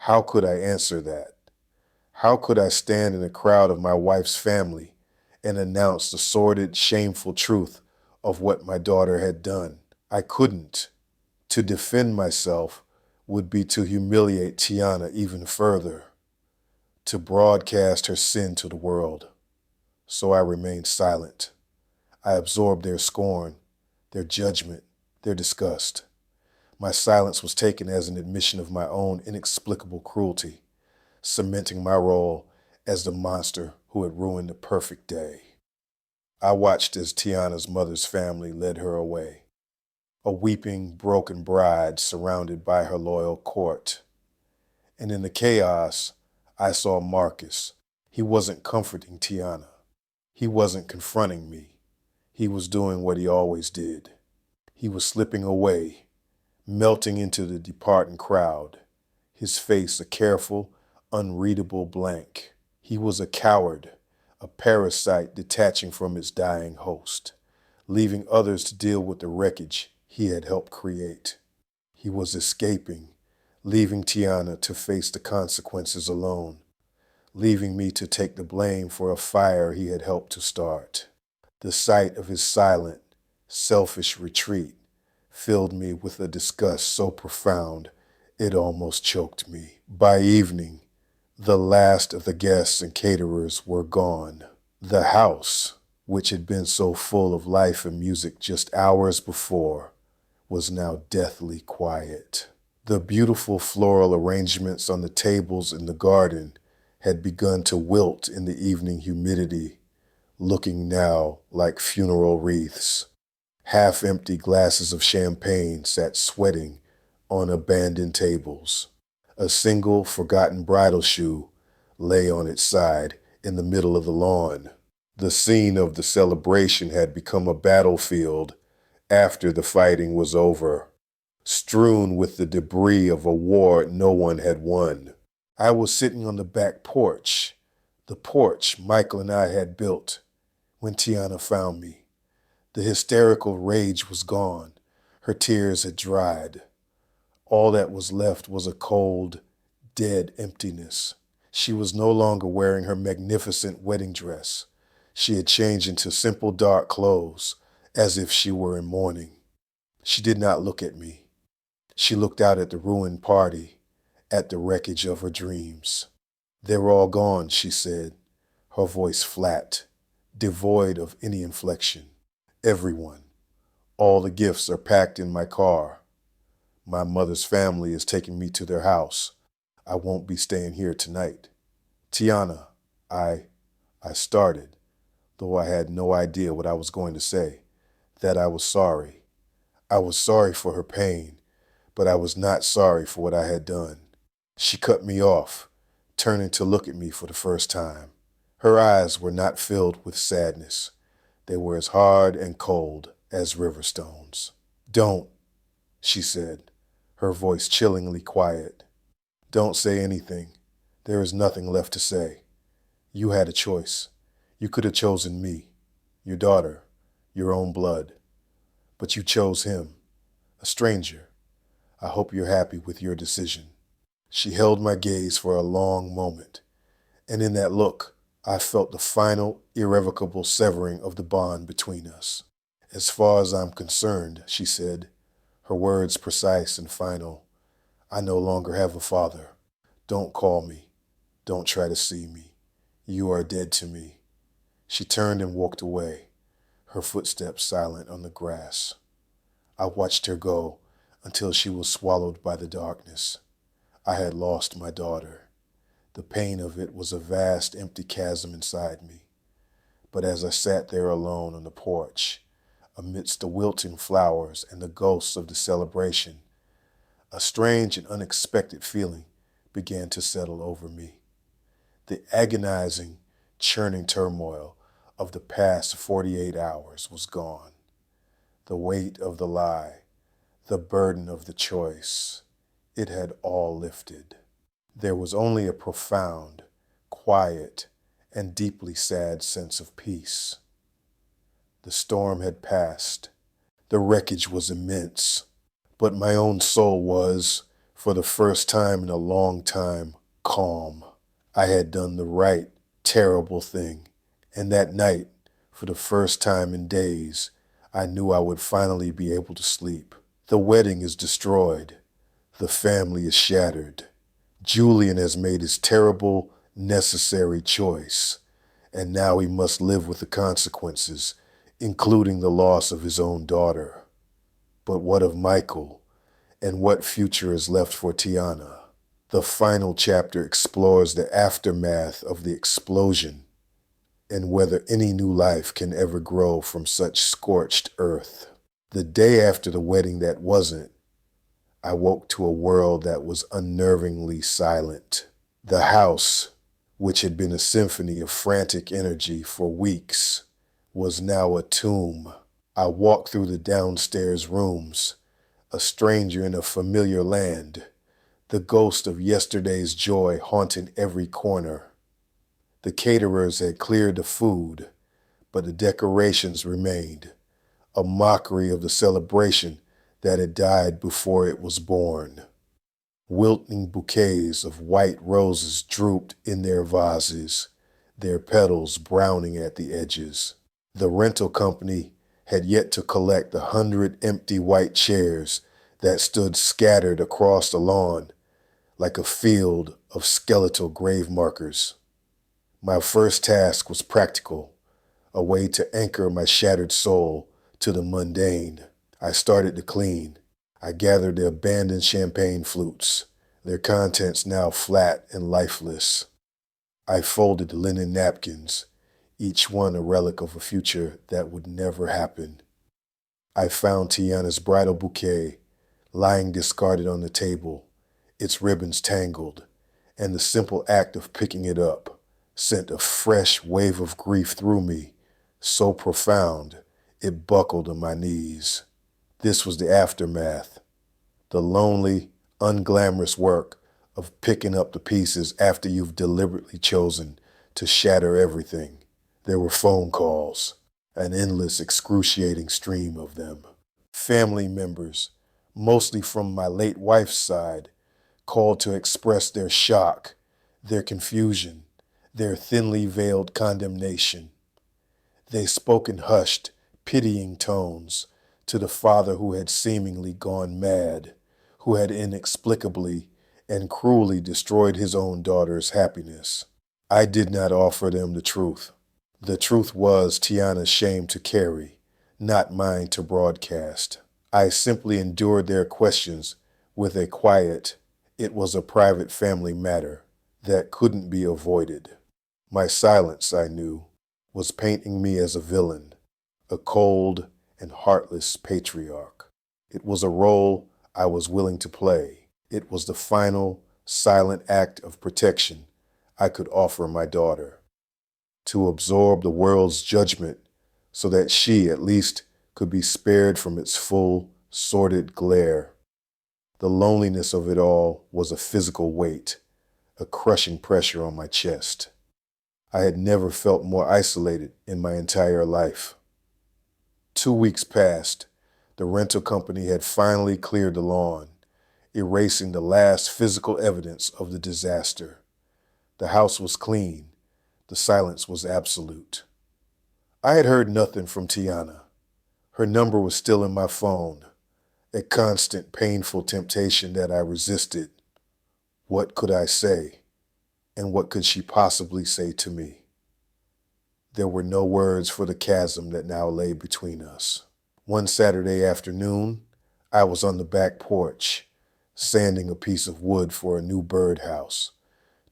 How could I answer that? How could I stand in a crowd of my wife's family and announce the sordid, shameful truth of what my daughter had done? I couldn't. To defend myself would be to humiliate Tiana even further, to broadcast her sin to the world. So I remained silent. I absorbed their scorn, their judgment, their disgust. My silence was taken as an admission of my own inexplicable cruelty, cementing my role as the monster who had ruined the perfect day. I watched as Tiana's mother's family led her away, a weeping, broken bride surrounded by her loyal court. And in the chaos, I saw Marcus. He wasn't comforting Tiana. He wasn't confronting me. He was doing what he always did. He was slipping away, melting into the departing crowd, his face a careful, unreadable blank. He was a coward, a parasite detaching from its dying host, leaving others to deal with the wreckage he had helped create. He was escaping, leaving Tiana to face the consequences alone, leaving me to take the blame for a fire he had helped to start. The sight of his silent, selfish retreat filled me with a disgust so profound it almost choked me. By evening, the last of the guests and caterers were gone. The house, which had been so full of life and music just hours before, was now deathly quiet. The beautiful floral arrangements on the tables in the garden had begun to wilt in the evening humidity, looking now like funeral wreaths. Half-empty glasses of champagne sat sweating on abandoned tables. A single forgotten bridal shoe lay on its side in the middle of the lawn. The scene of the celebration had become a battlefield after the fighting was over, strewn with the debris of a war no one had won. I was sitting on the back porch, the porch Michael and I had built, when Tiana found me. The hysterical rage was gone. Her tears had dried. All that was left was a cold, dead emptiness. She was no longer wearing her magnificent wedding dress. She had changed into simple dark clothes, as if she were in mourning. She did not look at me. She looked out at the ruined party, at the wreckage of her dreams. They're all gone, she said, her voice flat, devoid of any inflection. Everyone. All the gifts are packed in my car. My mother's family is taking me to their house. I won't be staying here tonight. Tiana, I started, though I had no idea what I was going to say, that I was sorry. I was sorry for her pain, but I was not sorry for what I had done. She cut me off, turning to look at me for the first time. Her eyes were not filled with sadness. They were as hard and cold as river stones. Don't, she said, her voice chillingly quiet. Don't say anything. There is nothing left to say. You had a choice. You could have chosen me, your daughter, your own blood. But you chose him, a stranger. I hope you're happy with your decision. She held my gaze for a long moment, and in that look, I felt the final, irrevocable severing of the bond between us. As far as I'm concerned, she said, her words precise and final, I no longer have a father. Don't call me. Don't try to see me. You are dead to me. She turned and walked away, her footsteps silent on the grass. I watched her go until she was swallowed by the darkness. I had lost my daughter. The pain of it was a vast, empty chasm inside me. But as I sat there alone on the porch, amidst the wilting flowers and the ghosts of the celebration, a strange and unexpected feeling began to settle over me. The agonizing, churning turmoil of the past 48 hours was gone. The weight of the lie, the burden of the choice, it had all lifted. There was only a profound, quiet, and deeply sad sense of peace. The storm had passed. The wreckage was immense. But my own soul was, for the first time in a long time, calm. I had done the right, terrible thing. And that night, for the first time in days, I knew I would finally be able to sleep. The wedding is destroyed. The family is shattered. Julian has made his terrible, necessary choice, and now he must live with the consequences, including the loss of his own daughter. But what of Michael, and what future is left for Tiana? The final chapter explores the aftermath of the explosion and whether any new life can ever grow from such scorched earth. The day after the wedding that wasn't, I woke to a world that was unnervingly silent. The house, which had been a symphony of frantic energy for weeks, was now a tomb. I walked through the downstairs rooms, a stranger in a familiar land, the ghost of yesterday's joy haunting every corner. The caterers had cleared the food, but the decorations remained, a mockery of the celebration that had died before it was born. Wilting bouquets of white roses drooped in their vases, their petals browning at the edges. The rental company had yet to collect 100 empty white chairs that stood scattered across the lawn like a field of skeletal grave markers. My first task was practical, a way to anchor my shattered soul to the mundane. I started to clean. I gathered the abandoned champagne flutes, their contents now flat and lifeless. I folded the linen napkins, each one a relic of a future that would never happen. I found Tiana's bridal bouquet, lying discarded on the table, its ribbons tangled, and the simple act of picking it up sent a fresh wave of grief through me, so profound it buckled on my knees. This was the aftermath, the lonely, unglamorous work of picking up the pieces after you've deliberately chosen to shatter everything. There were phone calls, an endless, excruciating stream of them. Family members, mostly from my late wife's side, called to express their shock, their confusion, their thinly veiled condemnation. They spoke in hushed, pitying tones to the father who had seemingly gone mad, who had inexplicably and cruelly destroyed his own daughter's happiness. I did not offer them the truth. The truth was Tiana's shame to carry, not mine to broadcast. I simply endured their questions with a quiet, it was a private family matter that couldn't be avoided. My silence, I knew, was painting me as a villain, a cold and heartless patriarch. It was a role I was willing to play. It was the final, silent act of protection I could offer my daughter, to absorb the world's judgment so that she, at least, could be spared from its full, sordid glare. The loneliness of it all was a physical weight, a crushing pressure on my chest. I had never felt more isolated in my entire life. 2 weeks passed. The rental company had finally cleared the lawn, erasing the last physical evidence of the disaster. The house was clean. The silence was absolute. I had heard nothing from Tiana. Her number was still in my phone, a constant, painful temptation that I resisted. What could I say? And what could she possibly say to me? There were no words for the chasm that now lay between us. One Saturday afternoon, I was on the back porch, sanding a piece of wood for a new birdhouse,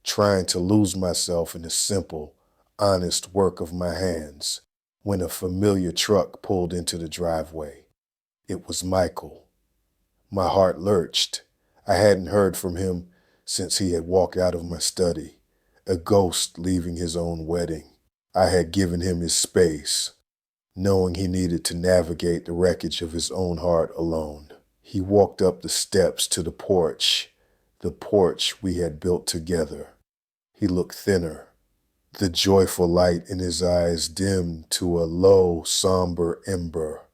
trying to lose myself in the simple, honest work of my hands, when a familiar truck pulled into the driveway. It was Michael. My heart lurched. I hadn't heard from him since he had walked out of my study, a ghost leaving his own wedding. I had given him his space, knowing he needed to navigate the wreckage of his own heart alone. He walked up the steps to the porch we had built together. He looked thinner. The joyful light in his eyes dimmed to a low, somber ember.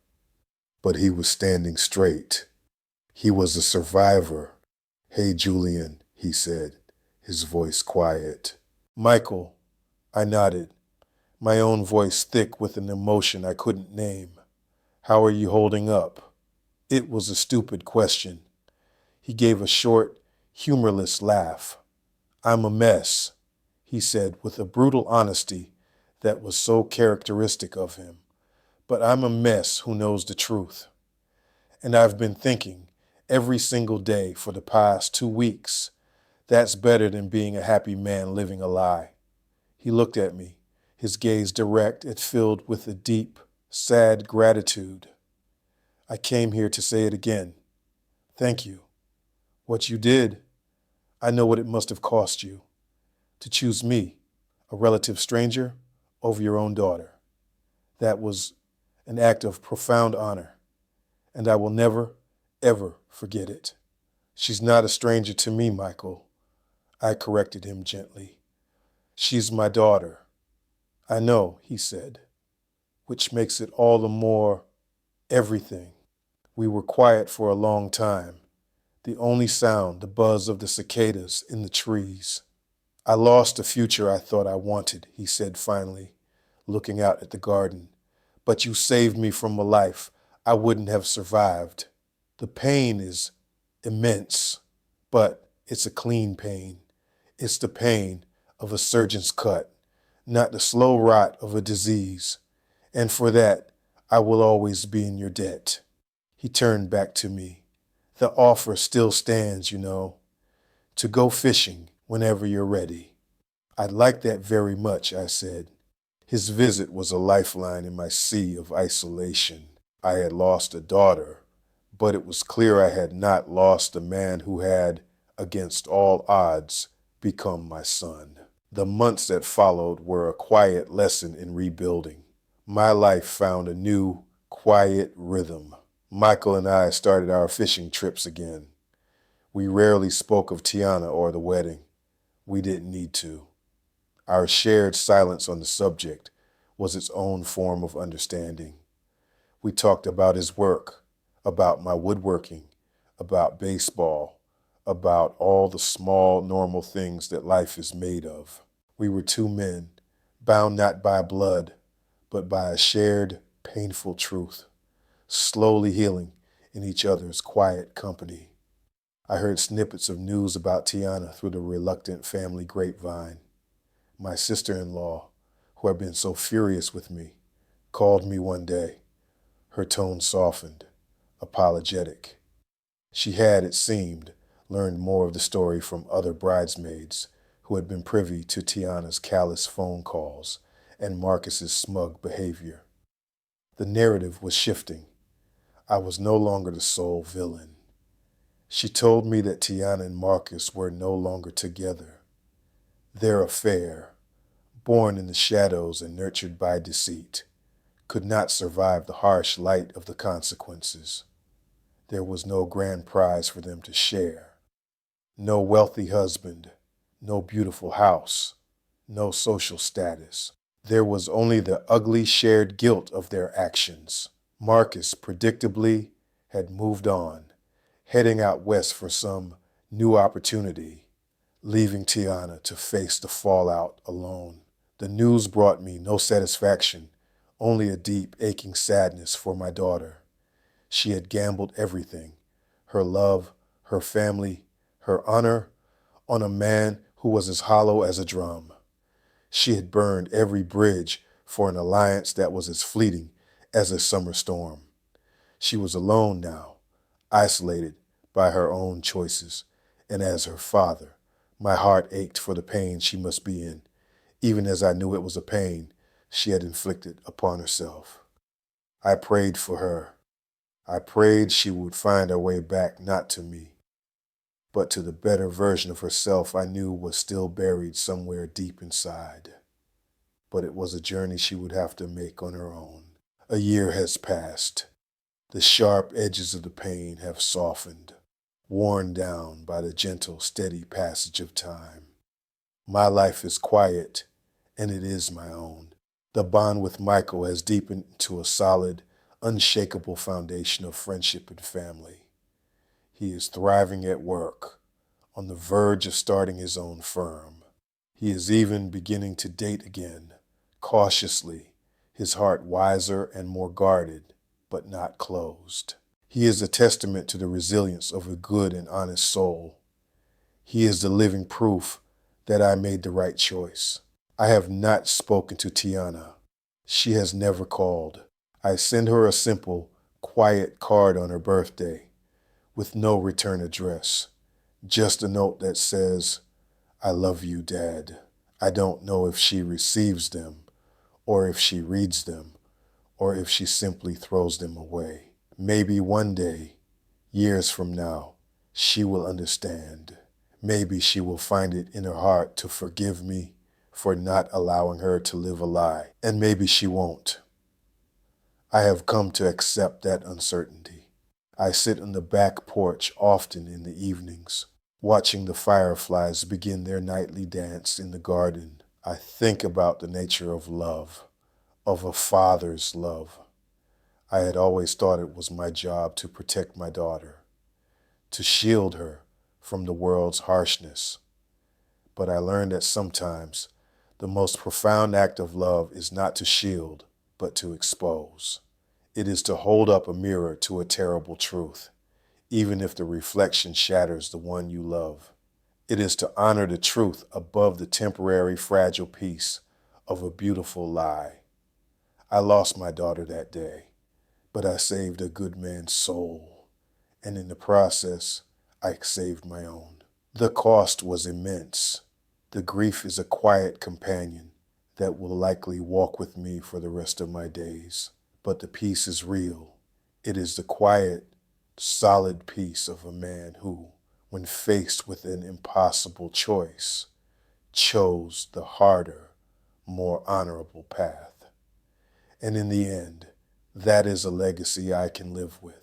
But he was standing straight. He was a survivor. "Hey, Julian," he said, his voice quiet. "Michael," I nodded, my own voice thick with an emotion I couldn't name. "How are you holding up?" It was a stupid question. He gave a short, humorless laugh. "I'm a mess," he said with a brutal honesty that was so characteristic of him. "But I'm a mess who knows the truth. And I've been thinking every single day for the past 2 weeks, that's better than being a happy man living a lie." He looked at me, his gaze direct and filled with a deep, sad gratitude. "I came here to say it again. Thank you. What you did, I know what it must have cost you. To choose me, a relative stranger, over your own daughter. That was an act of profound honor, and I will never, ever forget it." "She's not a stranger to me, Michael," I corrected him gently. "She's my daughter." "I know," he said, "which makes it all the more everything." We were quiet for a long time, the only sound the buzz of the cicadas in the trees. "I lost the future I thought I wanted," he said finally, looking out at the garden. "But you saved me from a life I wouldn't have survived. The pain is immense, but it's a clean pain. It's the pain of a surgeon's cut, not the slow rot of a disease. And for that, I will always be in your debt." He turned back to me. "The offer still stands, you know, to go fishing whenever you're ready." "I'd like that very much," I said. His visit was a lifeline in my sea of isolation. I had lost a daughter, but it was clear I had not lost the man who had, against all odds, become my son. The months that followed were a quiet lesson in rebuilding. My life found a new, quiet rhythm. Michael and I started our fishing trips again. We rarely spoke of Tiana or the wedding. We didn't need to. Our shared silence on the subject was its own form of understanding. We talked about his work, about my woodworking, about baseball, about all the small, normal things that life is made of. We were two men, bound not by blood, but by a shared, painful truth, slowly healing in each other's quiet company. I heard snippets of news about Tiana through the reluctant family grapevine. My sister-in-law, who had been so furious with me, called me one day. Her tone softened, apologetic. She had, it seemed, learned more of the story from other bridesmaids who had been privy to Tiana's callous phone calls and Marcus's smug behavior. The narrative was shifting. I was no longer the sole villain. She told me that Tiana and Marcus were no longer together. Their affair, born in the shadows and nurtured by deceit, could not survive the harsh light of the consequences. There was no grand prize for them to share. No wealthy husband, no beautiful house, no social status. There was only the ugly shared guilt of their actions. Marcus, predictably, had moved on, heading out west for some new opportunity, leaving Tiana to face the fallout alone. The news brought me no satisfaction, only a deep, aching sadness for my daughter. She had gambled everything, her love, her family, her honor, on a man who was as hollow as a drum. She had burned every bridge for an alliance that was as fleeting as a summer storm. She was alone now, isolated by her own choices, and as her father, my heart ached for the pain she must be in, even as I knew it was a pain she had inflicted upon herself. I prayed for her. I prayed she would find her way back not to me, but to the better version of herself I knew was still buried somewhere deep inside. But it was a journey she would have to make on her own. A year has passed. The sharp edges of the pain have softened, worn down by the gentle, steady passage of time. My life is quiet, and it is my own. The bond with Michael has deepened into a solid, unshakable foundation of friendship and family. He is thriving at work, on the verge of starting his own firm. He is even beginning to date again, cautiously, his heart wiser and more guarded, but not closed. He is a testament to the resilience of a good and honest soul. He is the living proof that I made the right choice. I have not spoken to Tiana. She has never called. I send her a simple, quiet card on her birthday, with no return address. Just a note that says, "I love you, Dad." I don't know if she receives them, or if she reads them, or if she simply throws them away. Maybe one day, years from now, she will understand. Maybe she will find it in her heart to forgive me for not allowing her to live a lie. And maybe she won't. I have come to accept that uncertainty. I sit on the back porch often in the evenings, watching the fireflies begin their nightly dance in the garden. I think about the nature of love, of a father's love. I had always thought it was my job to protect my daughter, to shield her from the world's harshness. But I learned that sometimes the most profound act of love is not to shield, but to expose. It is to hold up a mirror to a terrible truth, even if the reflection shatters the one you love. It is to honor the truth above the temporary fragile piece of a beautiful lie. I lost my daughter that day, but I saved a good man's soul, and in the process, I saved my own. The cost was immense. The grief is a quiet companion that will likely walk with me for the rest of my days. But the peace is real. It is the quiet, solid peace of a man who, when faced with an impossible choice, chose the harder, more honorable path. And in the end, that is a legacy I can live with.